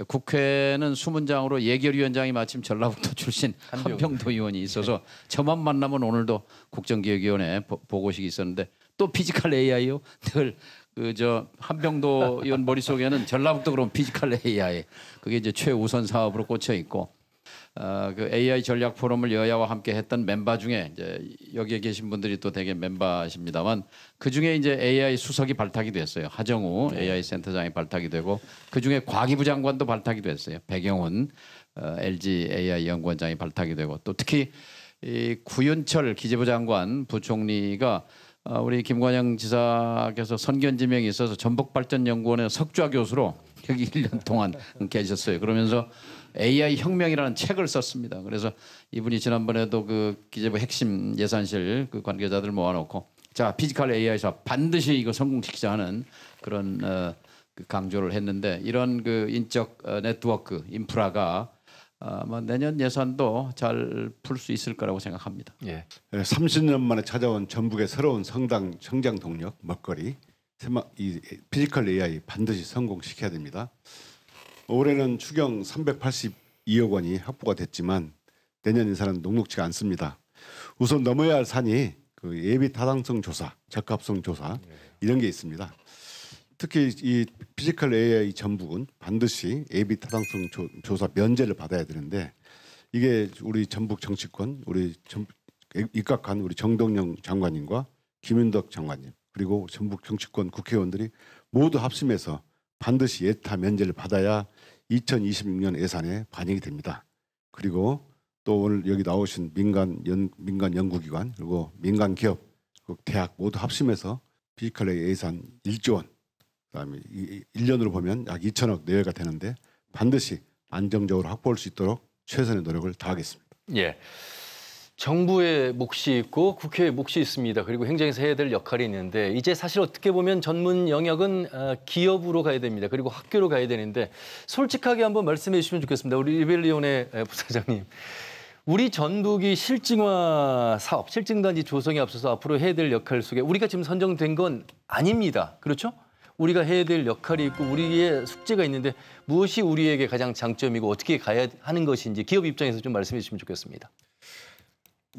국회는 수문장으로 예결위원장이 마침 전라북도 출신 한병도 의원이 있어서 저만 만나면 오늘도 국정기획위원회 보고식이 있었는데 또 피지컬 AI요? 늘 그 저 한병도 의원 머릿속에는 전라북도 그럼 피지컬 AI 그게 이제 최우선 사업으로 꽂혀 있고, 그 AI 전략 포럼을 여야와 함께 했던 멤버 중에 이제 여기에 계신 분들이 또 되게 멤버십니다만 그 중에 이제 AI 수석이 발탁이 됐어요. 하정우 AI 센터장이 발탁이 되고 그 중에 과기부 장관도 발탁이 됐어요. 백영훈 LG AI 연구원장이 발탁이 되고, 또 특히 이 구윤철 기재부 장관 부총리가 우리 김관영 지사께서 선견 지명이 있어서 전북발전연구원의 석좌 교수로 여기 1년 동안 계셨어요. 그러면서 AI 혁명이라는 책을 썼습니다. 그래서 이분이 지난번에도 그 기재부 핵심 예산실 그 관계자들 모아놓고 자 피지컬 AI 사업 반드시 이거 성공시키자 하는 그런 그 강조를 했는데, 이런 그 인적 네트워크 인프라가 아마 내년 예산도 잘 풀 수 있을 거라고 생각합니다. 예. 30년 만에 찾아온 전북의 새로운 성장 동력 먹거리, 이 피지컬 AI 반드시 성공시켜야 됩니다. 올해는 추경 382억 원이 확보가 됐지만 내년 예산은 녹록지가 않습니다. 우선 넘어야 할 산이 그 예비 타당성 조사, 적합성 조사 이런 게 있습니다. 특히 이 피지컬 AI 전북은 반드시 예비 타당성 조사 면제를 받아야 되는데, 이게 우리 전북 정치권, 우리 입각한 우리 정동영 장관님과 김윤덕 장관님 그리고 전북 정치권 국회의원들이 모두 합심해서 반드시 예타 면제를 받아야 2026년 예산에 반영이 됩니다. 그리고 또 오늘 여기 나오신 민간 연구기관 그리고 민간 기업, 대학 모두 합심해서 피지컬 AI 예산 1조 원, 그다음에 1년으로 보면 약 2천억 내외가 되는데 반드시 안정적으로 확보할 수 있도록 최선의 노력을 다하겠습니다. 예. 정부의 몫이 있고 국회의 몫이 있습니다. 그리고 행정에서 해야 될 역할이 있는데, 이제 사실 어떻게 보면 전문 영역은 기업으로 가야 됩니다. 그리고 학교로 가야 되는데, 솔직하게 한번 말씀해 주시면 좋겠습니다. 우리 리벨리온의 부사장님. 우리 전북이 실증화 사업, 실증단지 조성에 앞서서 앞으로 해야 될 역할 속에 우리가 지금 선정된 건 아닙니다. 그렇죠? 우리가 해야 될 역할이 있고 우리의 숙제가 있는데 무엇이 우리에게 가장 장점이고 어떻게 가야 하는 것인지 기업 입장에서 좀 말씀해 주시면 좋겠습니다.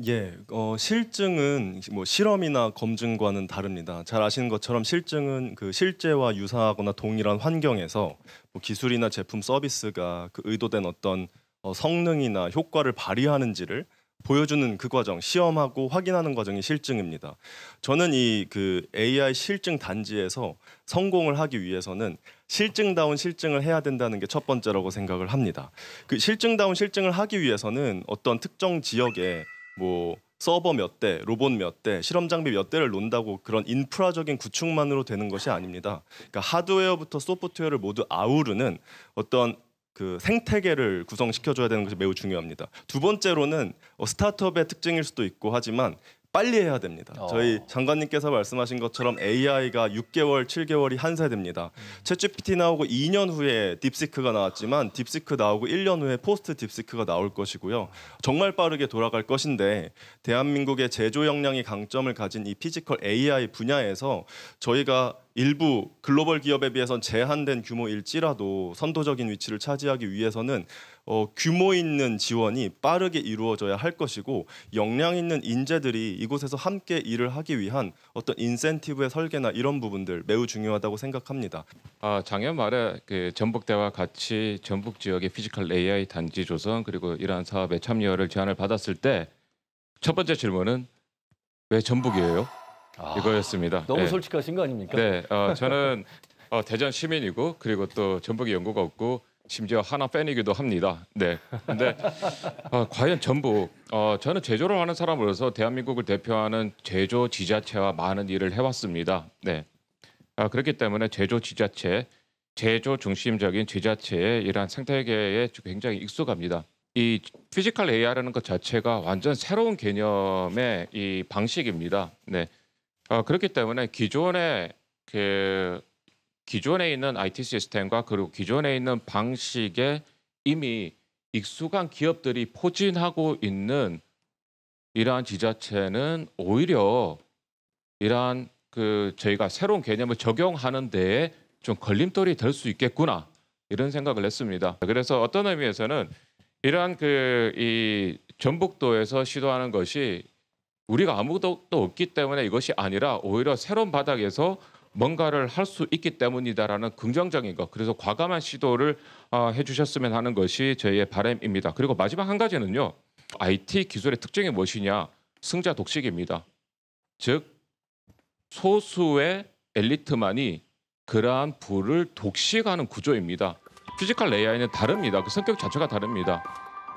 예, 실증은 뭐 실험이나 검증과는 다릅니다. 잘 아시는 것처럼 실증은 그 실제와 유사하거나 동일한 환경에서 뭐 기술이나 제품 서비스가 그 의도된 어떤 성능이나 효과를 발휘하는지를 보여주는 그 과정, 시험하고 확인하는 과정이 실증입니다. 저는 이 그 AI 실증 단지에서 성공을 하기 위해서는 실증다운 실증을 해야 된다는 게 첫 번째라고 생각을 합니다. 그 실증다운 실증을 하기 위해서는 어떤 특정 지역에 뭐 서버 몇 대, 로봇 몇 대, 실험 장비 몇 대를 놓는다고 그런 인프라적인 구축만으로 되는 것이 아닙니다. 그러니까 하드웨어부터 소프트웨어를 모두 아우르는 어떤 그 생태계를 구성시켜줘야 되는 것이 매우 중요합니다. 두 번째로는 스타트업의 특징일 수도 있고 하지만 빨리 해야 됩니다. 저희 장관님께서 말씀하신 것처럼 AI가 6개월, 7개월이 한 세대입니다. 챗GPT 나오고 2년 후에 딥시크가 나왔지만 딥시크 나오고 1년 후에 포스트 딥시크가 나올 것이고요. 정말 빠르게 돌아갈 것인데 대한민국의 제조 역량이 강점을 가진 이 피지컬 AI 분야에서 저희가 일부 글로벌 기업에 비해선 제한된 규모일지라도 선도적인 위치를 차지하기 위해서는 규모 있는 지원이 빠르게 이루어져야 할 것이고 역량 있는 인재들이 이곳에서 함께 일을 하기 위한 어떤 인센티브의 설계나 이런 부분들 매우 중요하다고 생각합니다. 작년 말에 그 전북대와 같이 전북 지역의 피지컬 AI 단지 조성 그리고 이러한 사업에 참여를 제안을 받았을 때 첫 번째 질문은 왜 전북이에요? 이거였습니다. 너무 네. 솔직하신 거 아닙니까? 네, 저는 대전 시민이고 그리고 또 전북에 연고가 없고 심지어 하나 팬이기도 합니다. 네, 근데 과연 전북 저는 제조를 하는 사람으로서 대한민국을 대표하는 제조 지자체와 많은 일을 해왔습니다. 네, 그렇기 때문에 제조 지자체, 제조 중심적인 지자체의 이러한 생태계에 굉장히 익숙합니다. 이 피지컬 AI라는 것 자체가 완전 새로운 개념의 이 방식입니다. 네. 그렇기 때문에 기존에 있는 IT 시스템과 그리고 기존에 있는 방식에 이미 익숙한 기업들이 포진하고 있는 이러한 지자체는 오히려 이러한 저희가 새로운 개념을 적용하는 데에 좀 걸림돌이 될 수 있겠구나 이런 생각을 했습니다. 그래서 어떤 의미에서는 이러한 이 전북도에서 시도하는 것이 우리가 아무것도 없기 때문에 이것이 아니라 오히려 새로운 바닥에서 뭔가를 할 수 있기 때문이다라는 긍정적인 것, 그래서 과감한 시도를 해주셨으면 하는 것이 저희의 바람입니다. 그리고 마지막 한 가지는요, IT 기술의 특징이 무엇이냐? 승자 독식입니다. 즉 소수의 엘리트만이 그러한 부를 독식하는 구조입니다. 피지컬 AI는 다릅니다. 그 성격 자체가 다릅니다.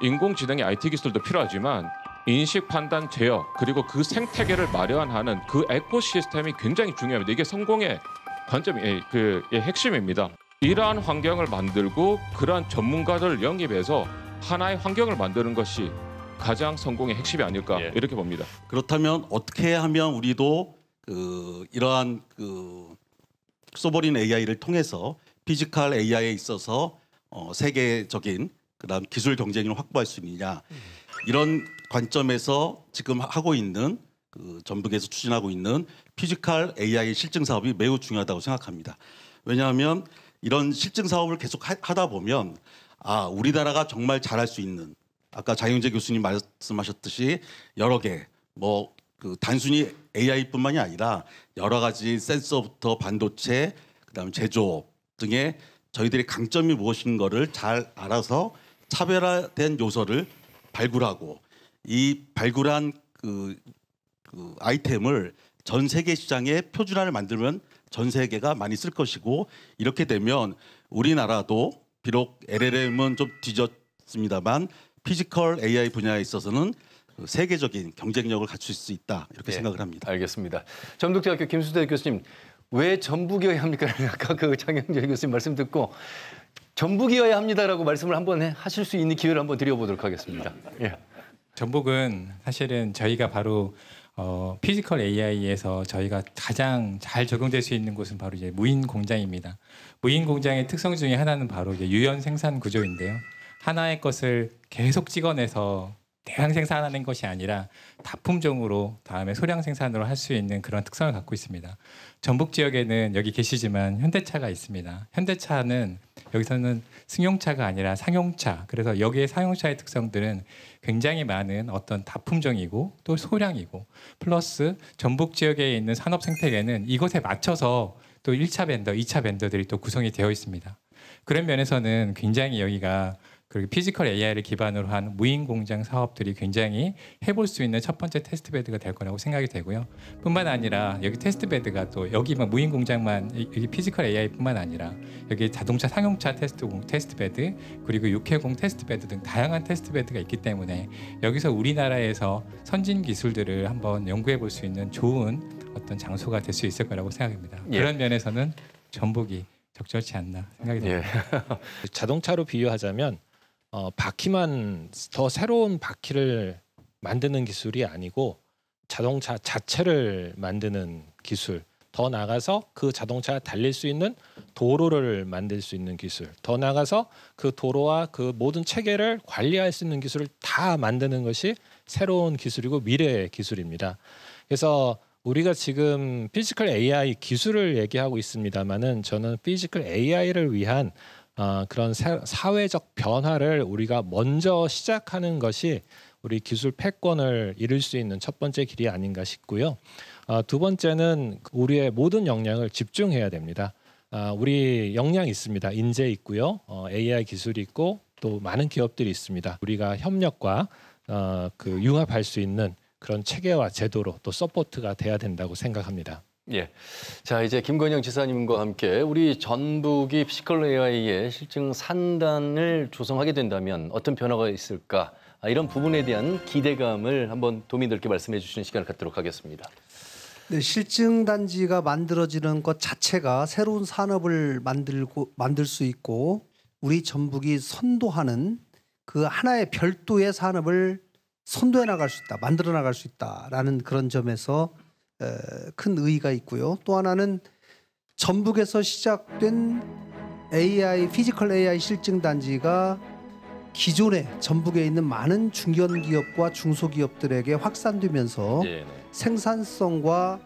인공지능의 IT 기술도 필요하지만 인식, 판단, 제어 그리고 그 생태계를 마련하는 그 에코시스템이 굉장히 중요합니다. 이게 성공의 관점이 핵심입니다. 이러한 환경을 만들고 그러한 전문가들을 영입해서 하나의 환경을 만드는 것이 가장 성공의 핵심이 아닐까 이렇게 봅니다. 그렇다면 어떻게 하면 우리도 이러한 소버린 AI를 통해서 피지컬 AI에 있어서 세계적인 그다음 기술 경쟁력을 확보할 수 있느냐, 이런 관점에서 지금 하고 있는 전북에서 추진하고 있는 피지컬 AI 실증 사업이 매우 중요하다고 생각합니다. 왜냐하면 이런 실증 사업을 계속 하다 보면 우리나라가 정말 잘할 수 있는, 아까 장영재 교수님 말씀하셨듯이 여러 개 단순히 AI뿐만이 아니라 여러 가지 센서부터 반도체, 그다음 제조업 등의 저희들의 강점이 무엇인 거를 잘 알아서 차별화된 요소를 발굴하고 이 발굴한 아이템을 전 세계 시장에 표준화를 만들면 전 세계가 많이 쓸 것이고, 이렇게 되면 우리나라도 비록 LLM은 좀 뒤졌습니다만 피지컬 AI 분야에 있어서는 세계적인 경쟁력을 갖출 수 있다, 이렇게 생각을 합니다. 알겠습니다. 전북대학교 김수대 교수님, 왜 전북이어야 합니까? 아까 장영재 교수님 말씀 듣고 전북이어야 합니다라고 말씀을 한번 하실 수 있는 기회를 한번 드려보도록 하겠습니다. 예. 전북은 사실은 저희가 바로 피지컬 AI에서 저희가 가장 잘 적용될 수 있는 곳은 바로 이제 무인 공장입니다. 무인 공장의 특성 중에 하나는 바로 이제 유연 생산 구조인데요. 하나의 것을 계속 찍어내서 대량 생산하는 것이 아니라 다품종으로 다음에 소량 생산으로 할 수 있는 그런 특성을 갖고 있습니다. 전북 지역에는 여기 계시지만 현대차가 있습니다. 현대차는 여기서는 승용차가 아니라 상용차. 그래서 여기의 상용차의 특성들은 굉장히 많은 어떤 다품종이고 또 소량이고 플러스 전북 지역에 있는 산업 생태계는 이것에 맞춰서 또 1차 벤더, 2차 벤더들이 또 구성이 되어 있습니다. 그런 면에서는 굉장히 여기가 그리고 피지컬 AI를 기반으로 한 무인 공장 사업들이 굉장히 해볼 수 있는 첫 번째 테스트 베드가 될 거라고 생각이 되고요. 뿐만 아니라 여기 테스트 베드가 또 여기만 무인 공장만 여기 피지컬 AI뿐만 아니라 여기 자동차 상용차 테스트 베드 그리고 육해공 테스트 베드 등 다양한 테스트 베드가 있기 때문에 여기서 우리나라에서 선진 기술들을 한번 연구해 볼 수 있는 좋은 어떤 장소가 될 수 있을 거라고 생각합니다. 예. 그런 면에서는 전북이 적절치 않나 생각이 듭니다. 자동차로 비유하자면 바퀴만 더 새로운 바퀴를 만드는 기술이 아니고 자동차 자체를 만드는 기술, 더 나아가서 그 자동차가 달릴 수 있는 도로를 만들 수 있는 기술, 더 나아가서 그 도로와 그 모든 체계를 관리할 수 있는 기술을 다 만드는 것이 새로운 기술이고 미래의 기술입니다. 그래서 우리가 지금 피지컬 AI 기술을 얘기하고 있습니다만은 저는 피지컬 AI를 위한 그런 사회적 변화를 우리가 먼저 시작하는 것이 우리 기술 패권을 이룰 수 있는 첫 번째 길이 아닌가 싶고요. 두 번째는 우리의 모든 역량을 집중해야 됩니다. 우리 역량 있습니다. 인재 있고요. AI 기술이 있고 또 많은 기업들이 있습니다. 우리가 협력과 그 융합할 수 있는 그런 체계와 제도로 또 서포트가 돼야 된다고 생각합니다. 예. 자, 이제 김건영 지사님과 함께 우리 전북이 피지컬 AI의 실증 산단을 조성하게 된다면 어떤 변화가 있을까? 이런 부분에 대한 기대감을 한번 도민들께 말씀해 주시는 시간을 갖도록 하겠습니다. 네, 실증 단지가 만들어지는 것 자체가 새로운 산업을 만들 수 있고 우리 전북이 선도하는 그 하나의 별도의 산업을 선도해 나갈 수 있다, 만들어 나갈 수 있다라는 그런 점에서 큰 의의가 있고요. 또 하나는 전북에서 시작된 AI, 피지컬 AI 실증 단지가 기존에 전북에 있는 많은 중견기업과 중소기업들에게 확산되면서 생산성과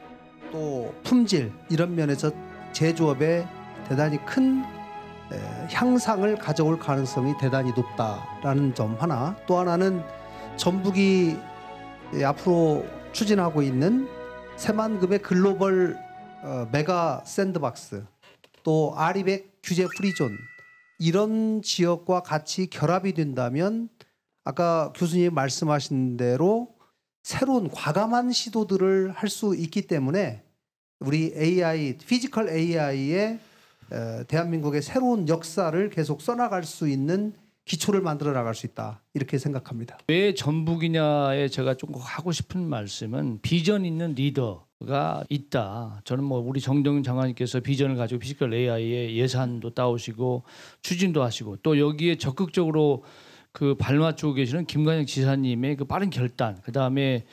또 품질 이런 면에서 제조업에 대단히 큰 향상을 가져올 가능성이 대단히 높다라는 점 하나, 또 하나는 전북이 앞으로 추진하고 있는 새만금의 글로벌 메가 샌드박스, 또 아리백 규제 프리존 이런 지역과 같이 결합이 된다면 아까 교수님 말씀하신 대로 새로운 과감한 시도들을 할 수 있기 때문에 우리 AI, 피지컬 AI의 대한민국의 새로운 역사를 계속 써나갈 수 있는 기초를 만들어 나갈 수 있다 이렇게 생각합니다. 왜 전북이냐에 제가 좀 하고 싶은 말씀은 비전 있는 리더가 있다. 저는 뭐 우리 정동윤 장관님께서 비전을 가지고 피지컬 AI의 예산도 따오시고 추진도 하시고 또 여기에 적극적으로 그 발맞추고 계시는 김관영 지사님의 그 빠른 결단, 그 다음에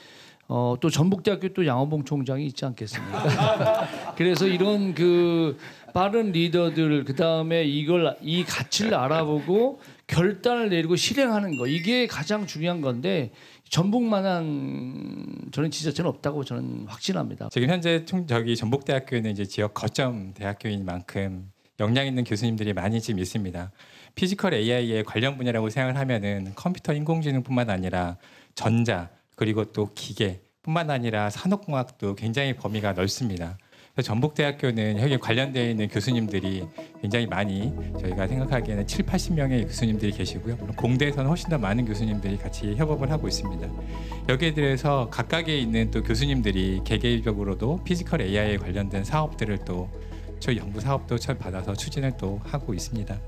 또 전북대학교 또 양호봉 총장이 있지 않겠습니까? 그래서 이런 그 빠른 리더들, 그 다음에 이 가치를 알아보고 결단을 내리고 실행하는 거, 이게 가장 중요한 건데 전북만한 저는 지자체는 없다고 저는 확신합니다. 지금 현재 전북대학교는 이제 지역 거점 대학교인 만큼 역량 있는 교수님들이 많이 지금 있습니다. 피지컬 AI의 관련 분야라고 생각을 하면은 컴퓨터 인공지능뿐만 아니라 전자 그리고 또 기계뿐만 아니라 산업공학도 굉장히 범위가 넓습니다. 그래서 전북대학교는 여기 관련되어 있는 교수님들이 굉장히 많이 저희가 생각하기에는 7, 80명의 교수님들이 계시고요. 공대에서는 훨씬 더 많은 교수님들이 같이 협업을 하고 있습니다. 여기에 대해서 각각에 있는 또 교수님들이 개개인적으로도 피지컬 AI에 관련된 사업들을 또 저희 연구 사업도 받아서 추진을 또 하고 있습니다.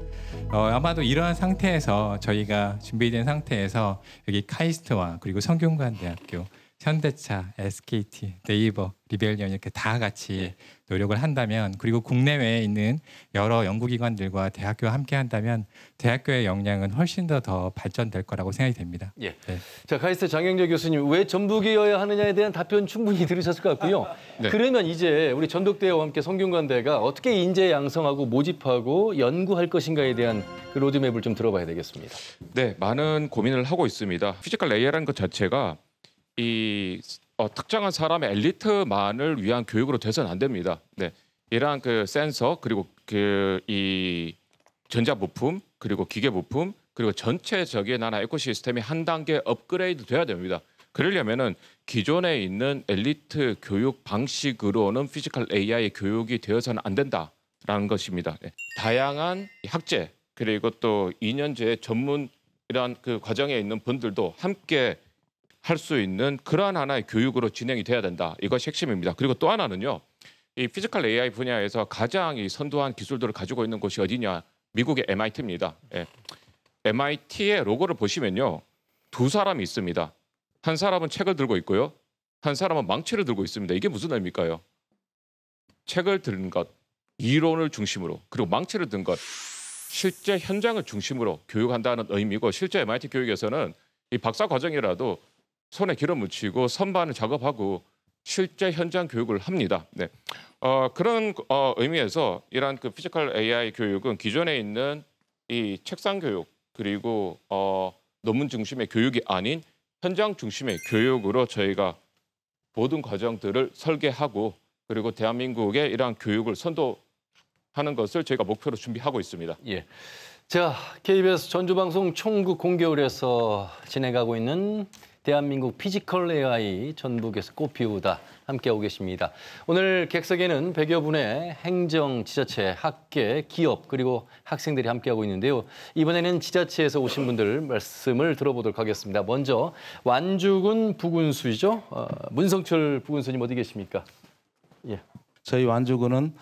아마도 이러한 상태에서 저희가 준비된 상태에서 여기 카이스트와 그리고 성균관대학교 현대차, SKT, 네이버, 리벨리온 이렇게 다 같이 노력을 한다면, 그리고 국내외에 있는 여러 연구기관들과 대학교와 함께 한다면 대학교의 역량은 훨씬 더 발전될 거라고 생각이 됩니다. 예. 자, 카이스트 장영재 교수님, 왜 전북이어야 하느냐에 대한 답변 충분히 들으셨을 것 같고요. 네. 그러면 이제 우리 전북대와 함께 성균관대가 어떻게 인재 양성하고 모집하고 연구할 것인가에 대한 그 로드맵을 좀 들어봐야 되겠습니다. 네, 많은 고민을 하고 있습니다. 피지컬 AI라는 것 자체가 이 특정한 사람의 엘리트만을 위한 교육으로 돼서는 안 됩니다. 네, 이러한 그 센서, 그리고 그 이 전자 부품, 그리고 기계 부품, 그리고 전체적인 하나 에코시스템이 한 단계 업그레이드 돼야 됩니다. 그러려면은 기존에 있는 엘리트 교육 방식으로는 피지컬 AI 교육이 되어서는 안 된다라는 것입니다. 네. 다양한 학제, 그리고 또 2년제 전문이란 그 과정에 있는 분들도 함께 할 수 있는 그러한 하나의 교육으로 진행이 돼야 된다. 이것이 핵심입니다. 그리고 또 하나는요. 이 피지컬 AI 분야에서 가장 이 선두한 기술들을 가지고 있는 곳이 어디냐? 미국의 MIT입니다. 예. MIT의 로고를 보시면요. 두 사람이 있습니다. 한 사람은 책을 들고 있고요. 한 사람은 망치를 들고 있습니다. 이게 무슨 의미일까요? 책을 든 것, 이론을 중심으로, 그리고 망치를 든 것, 실제 현장을 중심으로 교육한다는 의미고, 실제 MIT 교육에서는 이 박사 과정이라도 손에 기름 묻히고 선반을 작업하고 실제 현장 교육을 합니다. 네. 그런 의미에서 이러한 그 피지컬 AI 교육은 기존에 있는 이 책상 교육, 그리고 논문 중심의 교육이 아닌 현장 중심의 교육으로 저희가 모든 과정들을 설계하고, 그리고 대한민국의 이러한 교육을 선도하는 것을 저희가 목표로 준비하고 있습니다. 예. 자, KBS 전주방송 총국 공개홀에서 진행하고 있는 대한민국 피지컬 AI 전북에서 꽃피우다 함께하고 계십니다. 오늘 객석에는 100여 분의 행정, 지자체, 학계, 기업, 그리고 학생들이 함께하고 있는데요. 이번에는 지자체에서 오신 분들 말씀을 들어보도록 하겠습니다. 먼저 완주군 부군수이죠. 문성철 부군수님 어디 계십니까? 예. 저희 완주군은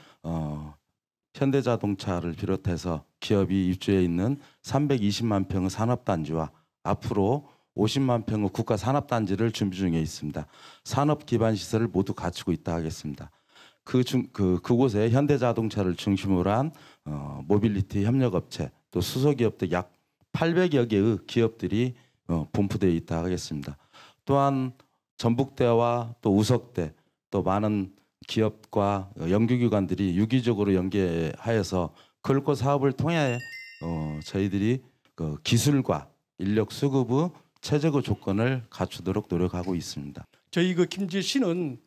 현대자동차를 비롯해서 기업이 입주해 있는 320만 평의 산업단지와 앞으로 50만 평의 국가산업단지를 준비 중에 있습니다. 산업 기반 시설을 모두 갖추고 있다 하겠습니다. 그곳에 현대자동차를 중심으로 한 모빌리티 협력업체, 또 수소기업들 약 800여 개의 기업들이 분포되어 있다 하겠습니다. 또한 전북대와 또 우석대, 또 많은 기업과 연구기관들이 유기적으로 연계하여서 걸고 사업을 통해 저희들이 그 기술과 인력 수급의 최적의 조건을 갖추도록 노력하고 있습니다. 저희 그 김제시는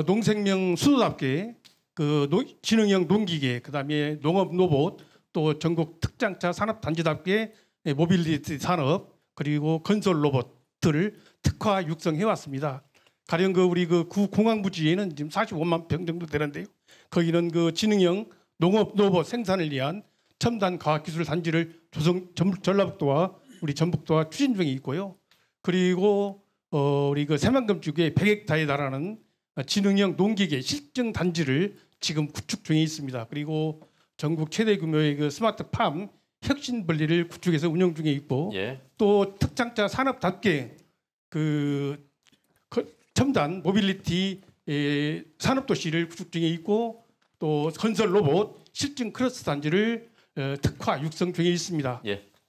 농생명 수도답게 그 지능형 농기계, 그다음에 농업 로봇, 또 전국 특장차 산업 단지답게 모빌리티 산업, 그리고 건설 로봇들을 특화 육성해 왔습니다. 가령 그 우리 그 구공항부지에는 지금 45만 평 정도 되는데요. 거기는 그 지능형 농업 로봇 생산을 위한 첨단 과학기술 단지를 전라북도와 우리 전북도와 추진 중에 있고요. 그리고 우리 그 새만금쪽에 100헥타에 달하는 지능형 농기계 실증 단지를 지금 구축 중에 있습니다. 그리고 전국 최대 규모의 그 스마트팜 혁신 분리를 구축해서 운영 중에 있고, 또 특장차 산업답게 그 첨단 모빌리티 산업도시를 구축 중에 있고, 또 건설 로봇 실증 크러스 단지를 특화 육성 중에 있습니다.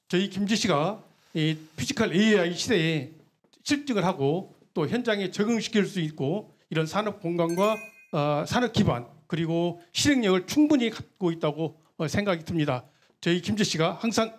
저희 김제시가 이 피지컬 AI 시대에 실증을 하고 또 현장에 적응시킬 수 있고, 이런 산업 공간과 산업 기반, 그리고 실행력을 충분히 갖고 있다고 생각이 듭니다. 저희 김제시가 항상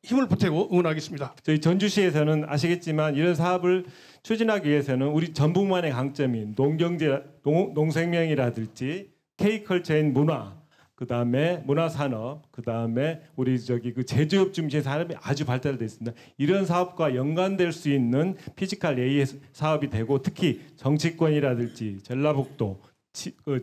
힘을 보태고 응원하겠습니다. 저희 전주시에서는 아시겠지만 이런 사업을 추진하기 위해서는 우리 전북만의 강점인 농경제, 농생명이라든지 K컬처인 문화, 그다음에 문화산업, 그다음에 우리 그 제조업 중심의 산업이 아주 발달되어 있습니다. 이런 사업과 연관될 수 있는 피지컬 AI 사업이 되고, 특히 정치권이라든지 전라북도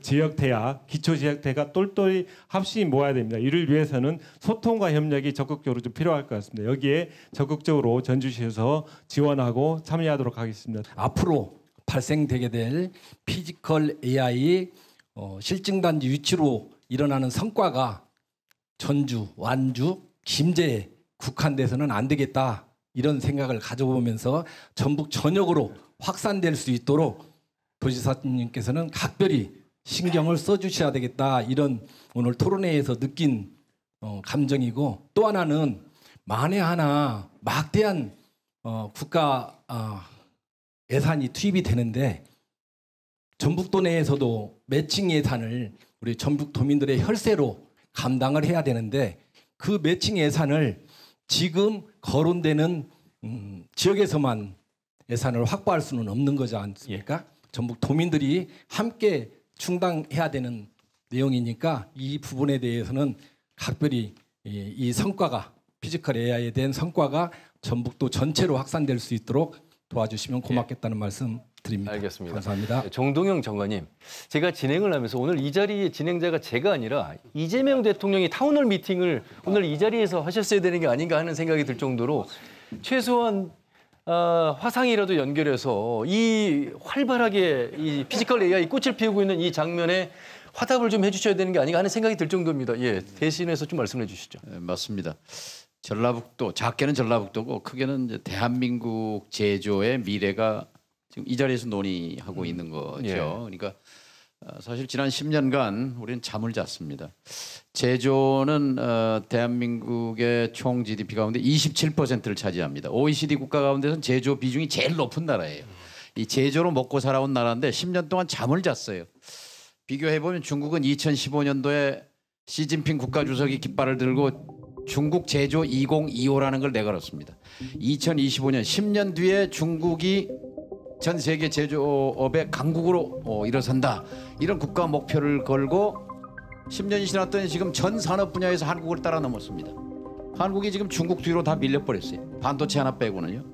지역대학, 기초지역대가 똘똘히 합심이 모아야 됩니다. 이를 위해서는 소통과 협력이 적극적으로 좀 필요할 것 같습니다. 여기에 적극적으로 전주시에서 지원하고 참여하도록 하겠습니다. 앞으로 발생되게 될 피지컬 AI 실증단지 위치로 일어나는 성과가 전주, 완주, 김제에 국한돼서는 안 되겠다, 이런 생각을 가져보면서 전북 전역으로 확산될 수 있도록 도지사님께서는 각별히 신경을 써주셔야 되겠다, 이런 오늘 토론회에서 느낀 감정이고, 또 하나는 만에 하나 막대한 국가 예산이 투입이 되는데 전북도 내에서도 매칭 예산을 우리 전북도민들의 혈세로 감당을 해야 되는데, 그 매칭 예산을 지금 거론되는 지역에서만 예산을 확보할 수는 없는 거지 않습니까? 전북도민들이 함께 충당해야 되는 내용이니까 이 부분에 대해서는 각별히 이 성과가, 피지컬 AI에 대한 성과가 전북도 전체로 확산될 수 있도록 도와주시면 고맙겠다는 말씀 드립니다. 알겠습니다. 감사합니다. 정동영 장관님, 제가 진행을 하면서 오늘 이 자리의 진행자가 제가 아니라 이재명 대통령이 타운홀 미팅을 오늘 이 자리에서 하셨어야 되는 게 아닌가 하는 생각이 들 정도로 최소한 화상이라도 연결해서 이 활발하게 이 피지컬 AI 꽃을 피우고 있는 이 장면에 화답을 좀 해주셔야 되는 게 아닌가 하는 생각이 들 정도입니다. 예, 대신해서 좀 말씀해 주시죠. 네, 맞습니다. 전라북도, 작게는 전라북도고 크게는 이제 대한민국 제조의 미래가 지금 이 자리에서 논의하고 있는 거죠. 예. 그러니까 사실 지난 10년간 우리는 잠을 잤습니다. 제조는 대한민국의 총 GDP 가운데 27%를 차지합니다. OECD 국가 가운데서는 제조 비중이 제일 높은 나라예요. 이 제조로 먹고 살아온 나라인데 10년 동안 잠을 잤어요. 비교해보면 중국은 2015년도에 시진핑 국가주석이 깃발을 들고 중국 제조 2025라는 걸 내걸었습니다. 2025년 10년 뒤에 중국이 전 세계 제조업의 강국으로 일어선다, 이런 국가 목표를 걸고 10년이 지났더니 지금 전 산업 분야에서 한국을 따라 넘었습니다. 한국이 지금 중국 뒤로 다 밀려버렸어요. 반도체 하나 빼고는요.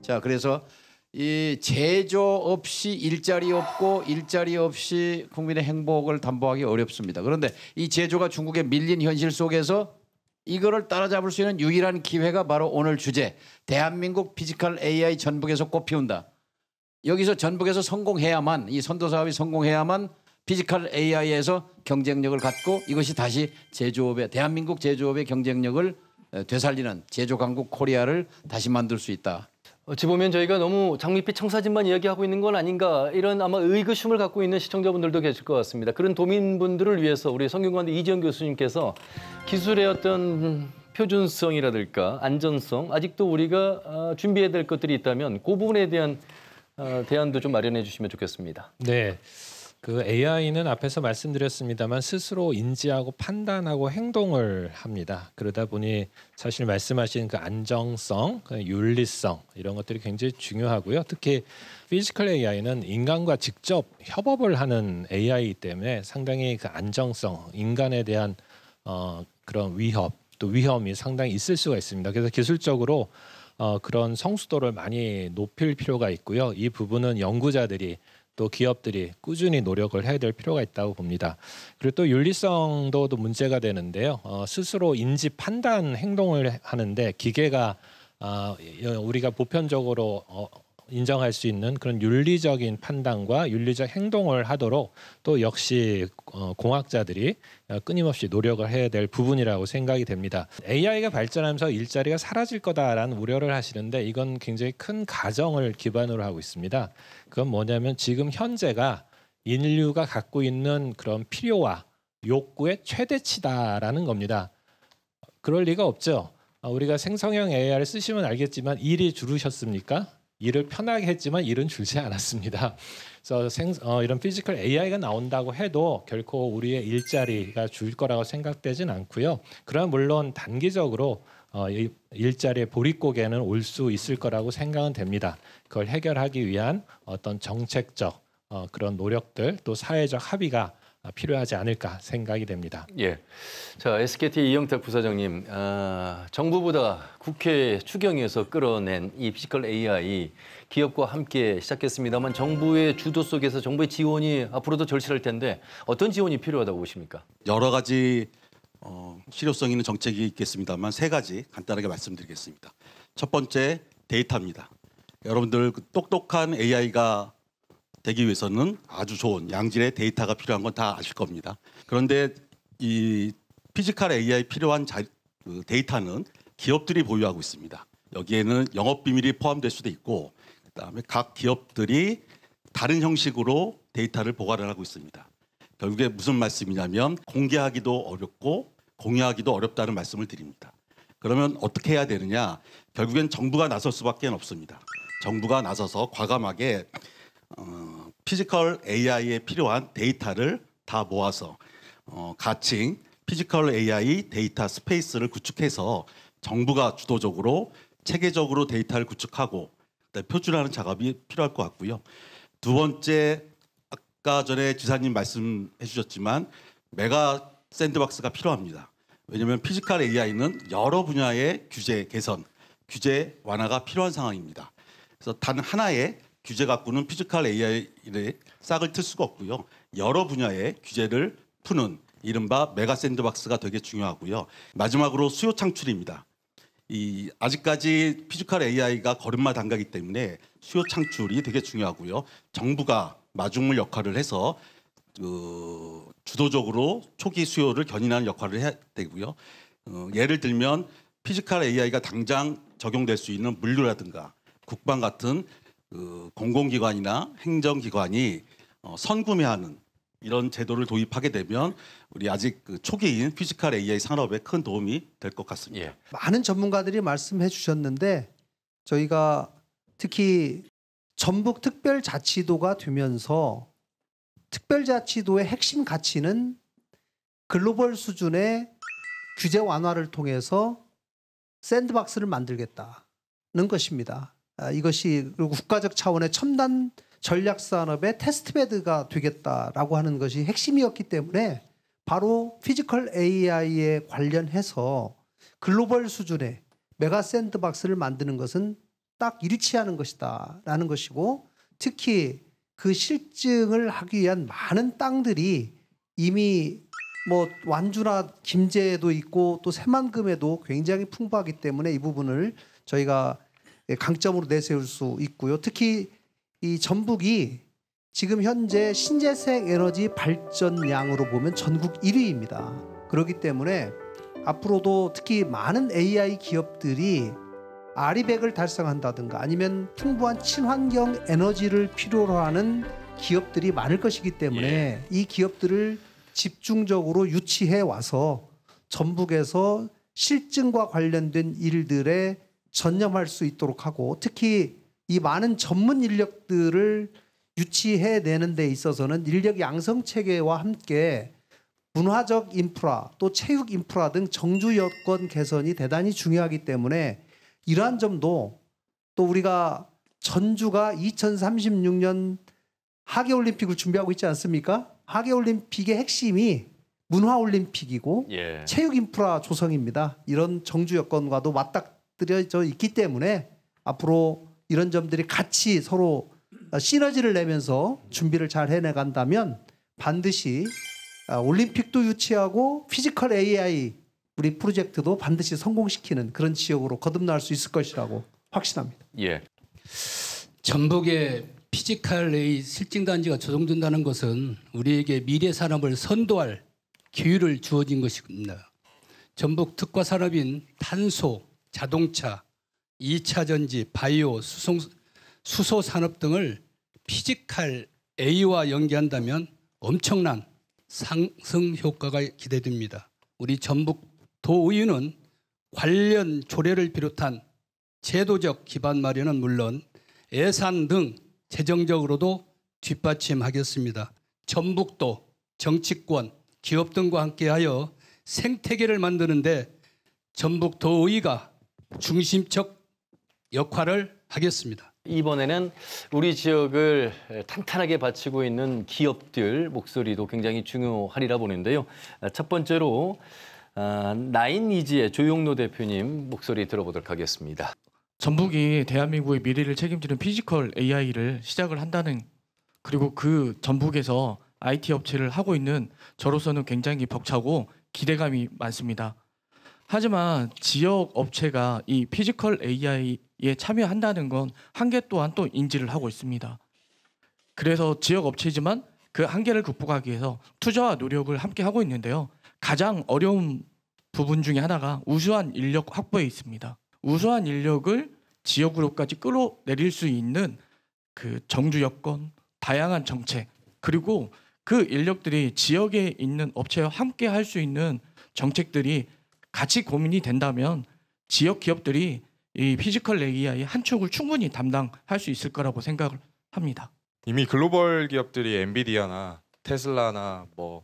자, 그래서 이 제조 없이 일자리 없고 일자리 없이 국민의 행복을 담보하기 어렵습니다. 그런데 이 제조가 중국에 밀린 현실 속에서 이거를 따라잡을 수 있는 유일한 기회가 바로 오늘 주제, 대한민국 피지컬 AI 전북에서 꽃피운다. 여기서 전북에서 성공해야만, 이 선도 사업이 성공해야만 피지컬 AI에서 경쟁력을 갖고 이것이 다시 제조업의, 대한민국 제조업의 경쟁력을 되살리는 제조 강국 코리아를 다시 만들 수 있다. 어찌 보면 저희가 너무 장밋빛 청사진만 이야기하고 있는 건 아닌가, 이런 아마 의구심을 갖고 있는 시청자분들도 계실 것 같습니다. 그런 도민분들을 위해서 우리 성균관대 이지영 교수님께서 기술의 어떤 표준성이라든가 안전성, 아직도 우리가 준비해야 될 것들이 있다면 그 부분에 대한 대안도 좀 마련해 주시면 좋겠습니다. 네. 그 AI는 앞에서 말씀드렸습니다만 스스로 인지하고 판단하고 행동을 합니다. 그러다 보니 사실 말씀하신 그 안정성, 그 윤리성, 이런 것들이 굉장히 중요하고요. 특히 피지컬 AI는 인간과 직접 협업을 하는 AI이기 때문에 상당히 그 안정성, 인간에 대한 그런 위협, 또 위험이 상당히 있을 수가 있습니다. 그래서 기술적으로 그런 성숙도를 많이 높일 필요가 있고요. 이 부분은 연구자들이 또 기업들이 꾸준히 노력을 해야 될 필요가 있다고 봅니다. 그리고 또 윤리성도 문제가 되는데요. 스스로 인지 판단 행동을 하는데 기계가 우리가 보편적으로 인정할 수 있는 그런 윤리적인 판단과 윤리적 행동을 하도록 또 역시 공학자들이 끊임없이 노력을 해야 될 부분이라고 생각이 됩니다. AI가 발전하면서 일자리가 사라질 거다라는 우려를 하시는데 이건 굉장히 큰 가정을 기반으로 하고 있습니다. 그건 뭐냐면 지금 현재가 인류가 갖고 있는 그런 필요와 욕구의 최대치다라는 겁니다. 그럴 리가 없죠. 우리가 생성형 AI를 쓰시면 알겠지만 일이 줄으셨습니까? 일을 편하게 했지만 일은 줄지 않았습니다. 그래서 이런 피지컬 AI가 나온다고 해도 결코 우리의 일자리가 줄 거라고 생각되진 않고요. 그러나 물론 단기적으로 일자리의 보릿고개는 올 수 있을 거라고 생각은 됩니다. 그걸 해결하기 위한 어떤 정책적 그런 노력들 또 사회적 합의가 필요하지 않을까 생각이 됩니다. 예, 자 SKT 이영탁 부사장님, 정부보다 국회 추경에서 끌어낸 이 피지컬 AI 기업과 함께 시작했습니다만 정부의 주도 속에서 정부의 지원이 앞으로도 절실할 텐데 어떤 지원이 필요하다고 보십니까? 여러 가지 실효성 있는 정책이 있겠습니다만 세 가지 간단하게 말씀드리겠습니다. 첫 번째 데이터입니다. 여러분들 똑똑한 AI가 되기 위해서는 아주 좋은 양질의 데이터가 필요한 건 다 아실 겁니다. 그런데 이 피지컬 AI 필요한 데이터는 기업들이 보유하고 있습니다. 여기에는 영업 비밀이 포함될 수도 있고 그다음에 각 기업들이 다른 형식으로 데이터를 보관을 하고 있습니다. 결국에 무슨 말씀이냐면 공개하기도 어렵고 공유하기도 어렵다는 말씀을 드립니다. 그러면 어떻게 해야 되느냐? 결국엔 정부가 나설 수밖에 없습니다. 정부가 나서서 과감하게 피지컬 AI에 필요한 데이터를 다 모아서 가칭 피지컬 AI 데이터 스페이스를 구축해서 정부가 주도적으로 체계적으로 데이터를 구축하고 표준화하는 작업이 필요할 것 같고요. 두 번째, 아까 전에 지사님 말씀해 주셨지만 메가 샌드박스가 필요합니다. 왜냐하면 피지컬 AI는 여러 분야의 규제 개선, 규제 완화가 필요한 상황입니다. 그래서 단 하나의 규제 갖고는 피지컬 AI를 싹을 틀 수가 없고요. 여러 분야의 규제를 푸는 이른바 메가 샌드박스가 되게 중요하고요. 마지막으로 수요 창출입니다. 아직까지 피지컬 AI가 걸음마 단가기 때문에 수요 창출이 되게 중요하고요. 정부가 마중물 역할을 해서 주도적으로 초기 수요를 견인하는 역할을 해야 되고요. 예를 들면 피지컬 AI가 당장 적용될 수 있는 물류라든가 국방 같은 공공기관이나 행정기관이 선구매하는 이런 제도를 도입하게 되면 우리 아직 초기인 피지컬 AI 산업에 큰 도움이 될 것 같습니다. 많은 전문가들이 말씀해 주셨는데 저희가 특히 전북 특별자치도가 되면서 특별자치도의 핵심 가치는 글로벌 수준의 규제 완화를 통해서 샌드박스를 만들겠다는 것입니다. 이것이 그리고 국가적 차원의 첨단 전략 산업의 테스트베드가 되겠다라고 하는 것이 핵심이었기 때문에 바로 피지컬 AI에 관련해서 글로벌 수준의 메가 샌드박스를 만드는 것은 딱 일치하는 것이다라는 것이고 특히 그 실증을 하기 위한 많은 땅들이 이미 뭐 완주나 김제에도 있고 또 새만금에도 굉장히 풍부하기 때문에 이 부분을 저희가 강점으로 내세울 수 있고요. 특히 이 전북이 지금 현재 신재생 에너지 발전량으로 보면 전국 1위입니다. 그렇기 때문에 앞으로도 특히 많은 AI 기업들이 아리백을 달성한다든가 아니면 풍부한 친환경 에너지를 필요로 하는 기업들이 많을 것이기 때문에 이 기업들을 집중적으로 유치해 와서 전북에서 실증과 관련된 일들에 전념할 수 있도록 하고 특히 이 많은 전문 인력들을 유치해내는 데 있어서는 인력 양성 체계와 함께 문화적 인프라 또 체육 인프라 등 정주 여건 개선이 대단히 중요하기 때문에 이러한 점도 또 우리가 전주가 2036년 하계올림픽을 준비하고 있지 않습니까? 하계올림픽의 핵심이 문화올림픽이고 체육 인프라 조성입니다. 이런 정주 여건과도 맞닥뜨려져 있기 때문에 앞으로 이런 점들이 같이 서로 시너지를 내면서 준비를 잘 해내간다면 반드시 올림픽도 유치하고 피지컬 AI 우리 프로젝트도 반드시 성공시키는 그런 지역으로 거듭날 수 있을 것이라고 확신합니다. 전북의 피지컬 AI 실증단지가 조성된다는 것은 우리에게 미래 산업을 선도할 기회를 주어진 것입니다. 전북 특화 산업인 탄소, 자동차, 2차 전지, 바이오, 수소 산업 등을 피지컬 A와 연계한다면 엄청난 상승 효과가 기대됩니다. 우리 전북 도의회는 관련 조례를 비롯한 제도적 기반 마련은 물론 예산 등 재정적으로도 뒷받침하겠습니다. 전북도 정치권, 기업 등과 함께하여 생태계를 만드는데 전북도의회가 중심적 역할을 하겠습니다. 이번에는 우리 지역을 탄탄하게 바치고 있는 기업들 목소리도 굉장히 중요하리라 보는데요. 첫 번째로 나인니즈의 조용노 대표님 목소리 들어보도록 하겠습니다. 전북이 대한민국의 미래를 책임지는 피지컬 AI를 시작을 한다는 그리고 그 전북에서 IT 업체를 하고 있는 저로서는 굉장히 벅차고 기대감이 많습니다. 하지만 지역 업체가 이 피지컬 AI에 참여한다는 건 한계 또한 또 인지를 하고 있습니다. 그래서 지역 업체지만 그 한계를 극복하기 위해서 투자와 노력을 함께 하고 있는데요. 가장 어려운 부분 중에 하나가 우수한 인력 확보에 있습니다. 우수한 인력을 지역으로까지 끌어내릴 수 있는 그 정주 여건, 다양한 정책, 그리고 그 인력들이 지역에 있는 업체와 함께 할 수 있는 정책들이 같이 고민이 된다면 지역 기업들이 이 피지컬 AI 한 축을 충분히 담당할 수 있을 거라고 생각을 합니다. 이미 글로벌 기업들이 엔비디아나 테슬라나 뭐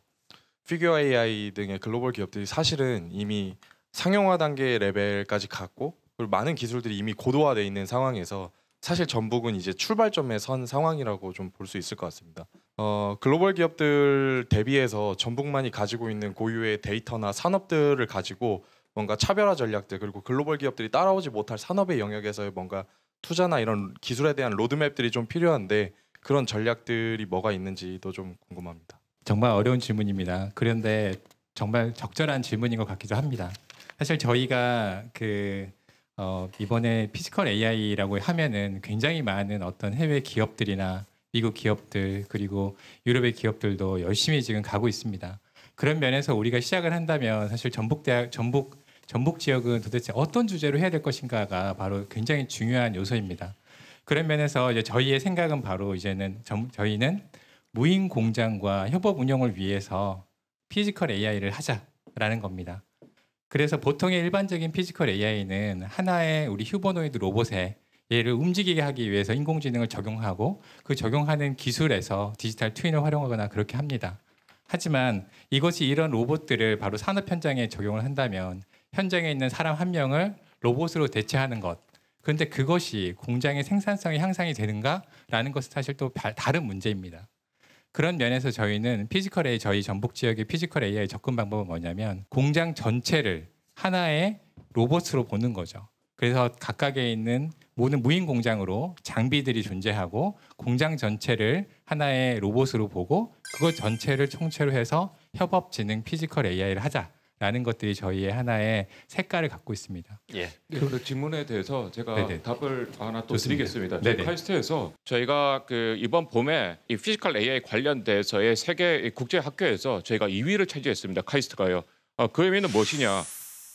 피규어 AI 등의 글로벌 기업들이 사실은 이미 상용화 단계 레벨까지 갔고, 그리고 많은 기술들이 이미 고도화되어 있는 상황에서 사실 전북은 이제 출발점에 선 상황이라고 좀 볼 수 있을 것 같습니다. 글로벌 기업들 대비해서 전북만이 가지고 있는 고유의 데이터나 산업들을 가지고 뭔가 차별화 전략들, 그리고 글로벌 기업들이 따라오지 못할 산업의 영역에서의 뭔가 투자나 이런 기술에 대한 로드맵들이 좀 필요한데, 그런 전략들이 뭐가 있는지도 좀 궁금합니다. 정말 어려운 질문입니다. 그런데 정말 적절한 질문인 것 같기도 합니다. 사실 저희가 이번에 피지컬 AI라고 하면은 굉장히 많은 어떤 해외 기업들이나 미국 기업들, 그리고 유럽의 기업들도 열심히 지금 가고 있습니다. 그런 면에서 우리가 시작을 한다면 사실 전북 지역은 도대체 어떤 주제로 해야 될 것인가가 바로 굉장히 중요한 요소입니다. 그런 면에서 이제 저희의 생각은 바로 저희는 무인 공장과 협업 운영을 위해서 피지컬 AI를 하자라는 겁니다. 그래서 보통의 일반적인 피지컬 AI는 하나의 우리 휴머노이드 로봇에 얘를 움직이게 하기 위해서 인공지능을 적용하고 그 적용하는 기술에서 디지털 트윈을 활용하거나 그렇게 합니다. 하지만 이것이 이런 로봇들을 바로 산업 현장에 적용을 한다면 현장에 있는 사람 한 명을 로봇으로 대체하는 것, 그런데 그것이 공장의 생산성이 향상이 되는가라는 것은 사실 또 다른 문제입니다. 그런 면에서 저희는 피지컬 AI, 저희 전북 지역의 피지컬 AI 접근 방법은 뭐냐면 공장 전체를 하나의 로봇으로 보는 거죠. 그래서 각각에 있는 모든 무인 공장으로 장비들이 존재하고 공장 전체를 하나의 로봇으로 보고 그것 전체를 총체로 해서 협업지능 피지컬 AI를 하자라는 것들이 저희의 하나의 색깔을 갖고 있습니다. 예. 그 질문에 대해서 제가 네네. 답을 하나 또 좋습니다. 드리겠습니다. 네네. 카이스트에서 저희가 이번 봄에 이 피지컬 AI 관련돼서의 세계 국제 학교에서 저희가 2위를 차지했습니다. 카이스트가요. 그 의미는 무엇이냐?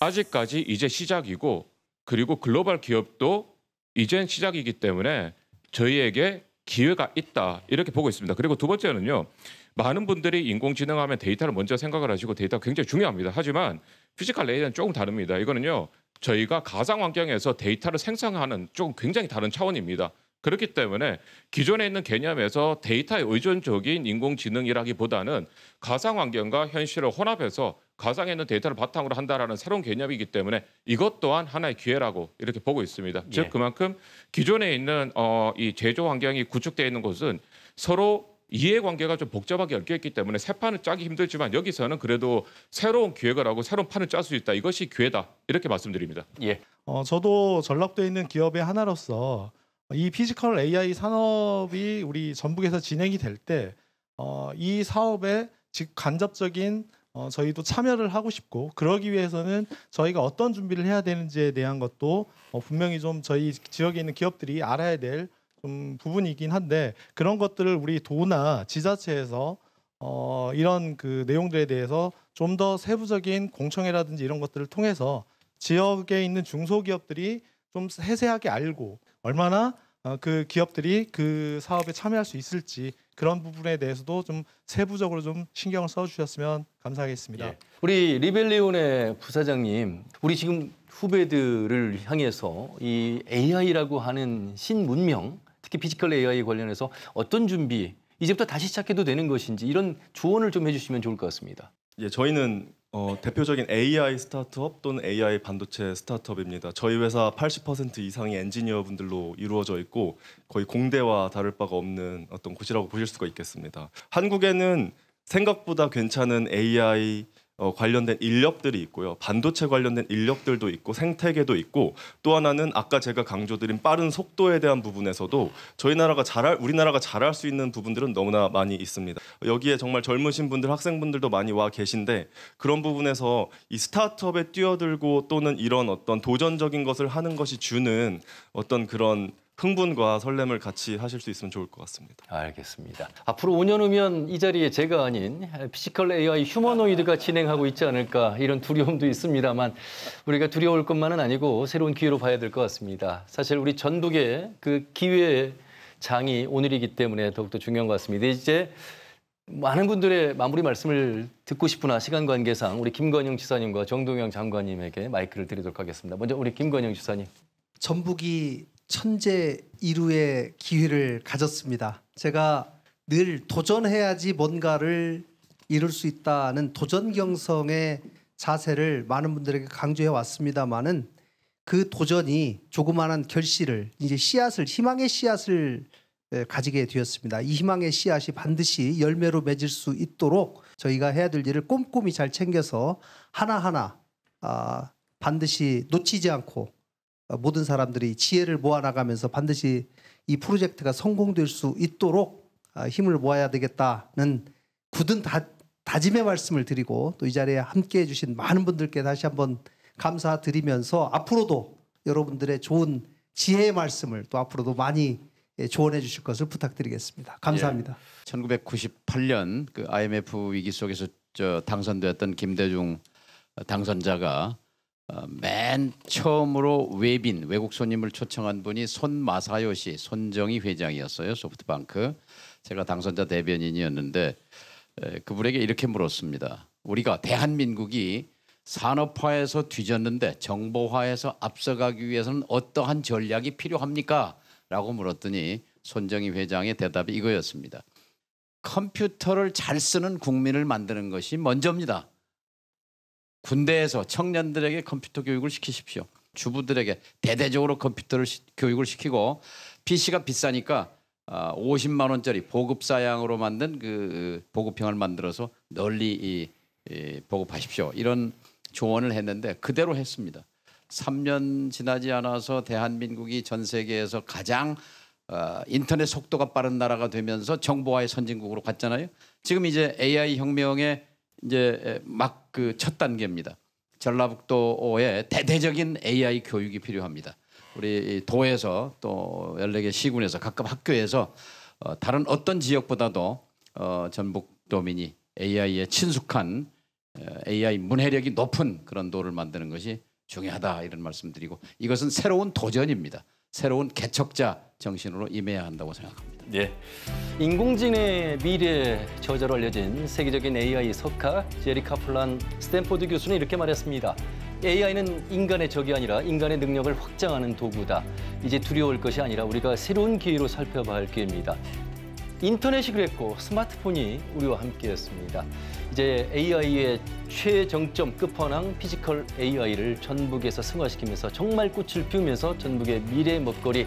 아직까지 이제 시작이고, 그리고 글로벌 기업도 이젠 시작이기 때문에 저희에게 기회가 있다, 이렇게 보고 있습니다. 그리고 두 번째는요, 많은 분들이 인공지능하면 데이터를 먼저 생각을 하시고 데이터가 굉장히 중요합니다. 하지만 피지컬 AI는 조금 다릅니다. 이거는요, 저희가 가상 환경에서 데이터를 생성하는 조금 굉장히 다른 차원입니다. 그렇기 때문에 기존에 있는 개념에서 데이터에 의존적인 인공지능이라기보다는 가상 환경과 현실을 혼합해서 가상에 있는 데이터를 바탕으로 한다라는 새로운 개념이기 때문에 이것 또한 하나의 기회라고 이렇게 보고 있습니다. 예. 즉 그만큼 기존에 있는 이 제조 환경이 구축되어 있는 곳은 서로 이해관계가 좀 복잡하게 얽혀있기 때문에 새 판을 짜기 힘들지만 여기서는 그래도 새로운 기획을 하고 새로운 판을 짤 수 있다. 이것이 기회다. 이렇게 말씀드립니다. 예. 저도 전락도에 있는 기업의 하나로서 이 피지컬 AI 산업이 우리 전북에서 진행이 될 때 이 사업에 즉 간접적인 저희도 참여를 하고 싶고, 그러기 위해서는 저희가 어떤 준비를 해야 되는지에 대한 것도 분명히 좀 저희 지역에 있는 기업들이 알아야 될 좀 부분이긴 한데, 그런 것들을 우리 도나 지자체에서 이런 그 내용들에 대해서 좀 더 세부적인 공청회라든지 이런 것들을 통해서 지역에 있는 중소기업들이 좀 세세하게 알고 얼마나 그 기업들이 그 사업에 참여할 수 있을지, 그런 부분에 대해서도 좀 세부적으로 좀 신경을 써주셨으면 감사하겠습니다. 예. 우리 리벨리온의 부사장님, 우리 지금 후배들을 향해서 이 AI라고 하는 신문명, 특히 피지컬 AI 관련해서 어떤 준비, 이제부터 다시 시작해도 되는 것인지 이런 조언을 좀 해주시면 좋을 것 같습니다. 예, 저희는 대표적인 AI 스타트업 또는 AI 반도체 스타트업입니다. 저희 회사 80% 이상이 엔지니어 분들로 이루어져 있고 거의 공대와 다를 바가 없는 어떤 곳이라고 보실 수가 있겠습니다. 한국에는 생각보다 괜찮은 AI 관련된 인력들이 있고요. 반도체 관련된 인력들도 있고 생태계도 있고, 또 하나는 아까 제가 강조드린 빠른 속도에 대한 부분에서도 우리나라가 잘할 수 있는 부분들은 너무나 많이 있습니다. 여기에 정말 젊으신 분들, 학생분들도 많이 와 계신데, 그런 부분에서 이 스타트업에 뛰어들고 또는 이런 어떤 도전적인 것을 하는 것이 주는 어떤 그런 흥분과 설렘을 같이 하실 수 있으면 좋을 것 같습니다. 알겠습니다. 앞으로 5년 후면 이 자리에 제가 아닌 피지컬 AI 휴머노이드가 진행하고 있지 않을까, 이런 두려움도 있습니다만 우리가 두려울 것만은 아니고 새로운 기회로 봐야 될 것 같습니다. 사실 우리 전북의 그 기회에 장이 오늘이기 때문에 더욱더 중요한 것 같습니다. 이제 많은 분들의 마무리 말씀을 듣고 싶으나 시간 관계상 우리 김건영 지사님과 정동영 장관님에게 마이크를 드리도록 하겠습니다. 먼저 우리 김건영 지사님. 전북이 천재 이루의 기회를 가졌습니다. 제가 늘 도전해야지 뭔가를 이룰 수 있다는 도전경성의 자세를 많은 분들에게 강조해 왔습니다마는 그 도전이 조그마한 결실을 이제 씨앗을 희망의 씨앗을 가지게 되었습니다. 이 희망의 씨앗이 반드시 열매로 맺을 수 있도록 저희가 해야 될 일을 꼼꼼히 잘 챙겨서 하나하나 반드시 놓치지 않고 모든 사람들이 지혜를 모아나가면서 반드시 이 프로젝트가 성공될 수 있도록 힘을 모아야 되겠다는 굳은 다짐의 말씀을 드리고 또 이 자리에 함께해 주신 많은 분들께 다시 한번 감사드리면서 앞으로도 여러분들의 좋은 지혜의 말씀을 또 앞으로도 많이 조언해 주실 것을 부탁드리겠습니다. 감사합니다. 1998년 그 IMF 위기 속에서 당선되었던 김대중 당선자가 맨 처음으로 외국 손님을 초청한 분이 손마사요시 손정희 회장이었어요. 소프트뱅크. 제가 당선자 대변인이었는데 그분에게 이렇게 물었습니다. 우리가 대한민국이 산업화에서 뒤졌는데 정보화에서 앞서가기 위해서는 어떠한 전략이 필요합니까? 라고 물었더니 손정희 회장의 대답이 이거였습니다. 컴퓨터를 잘 쓰는 국민을 만드는 것이 먼저입니다. 군대에서 청년들에게 컴퓨터 교육을 시키십시오. 주부들에게 대대적으로 컴퓨터를 교육을 시키고 PC가 비싸니까 50만 원짜리 보급 사양으로 만든 그 보급형을 만들어서 널리 보급하십시오. 이런 조언을 했는데 그대로 했습니다. 3년 지나지 않아서 대한민국이 전 세계에서 가장 인터넷 속도가 빠른 나라가 되면서 정보화의 선진국으로 갔잖아요. 지금 이제 AI 혁명의 이제 막 그 첫 단계입니다. 전라북도에 대대적인 AI 교육이 필요합니다. 우리 도에서 또 14개 시군에서 각각 학교에서 다른 어떤 지역보다도 전북도민이 AI에 친숙한 AI 문해력이 높은 그런 도를 만드는 것이 중요하다 이런 말씀드리고 이것은 새로운 도전입니다. 새로운 개척자 정신으로 임해야 한다고 생각합니다. 네, 인공지능의 미래 저자로 알려진 세계적인 AI 석가 제리 카플란 스탠포드 교수는 이렇게 말했습니다. AI는 인간의 적이 아니라 인간의 능력을 확장하는 도구다. 이제 두려울 것이 아니라 우리가 새로운 기회로 살펴봐야 할 기회입니다. 인터넷이 그랬고 스마트폰이 우리와 함께했습니다. 이제 AI의 최정점 끝판왕 피지컬 AI를 전북에서 승화시키면서 정말 꽃을 피우면서 전북의 미래 먹거리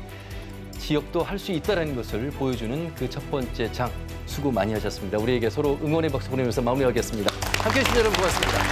지역도 할 수 있다는 것을 보여주는 그 첫 번째 장 수고 많이 하셨습니다. 우리에게 서로 응원의 박수 보내면서 마무리하겠습니다. 함께해 주신 여러분 고맙습니다.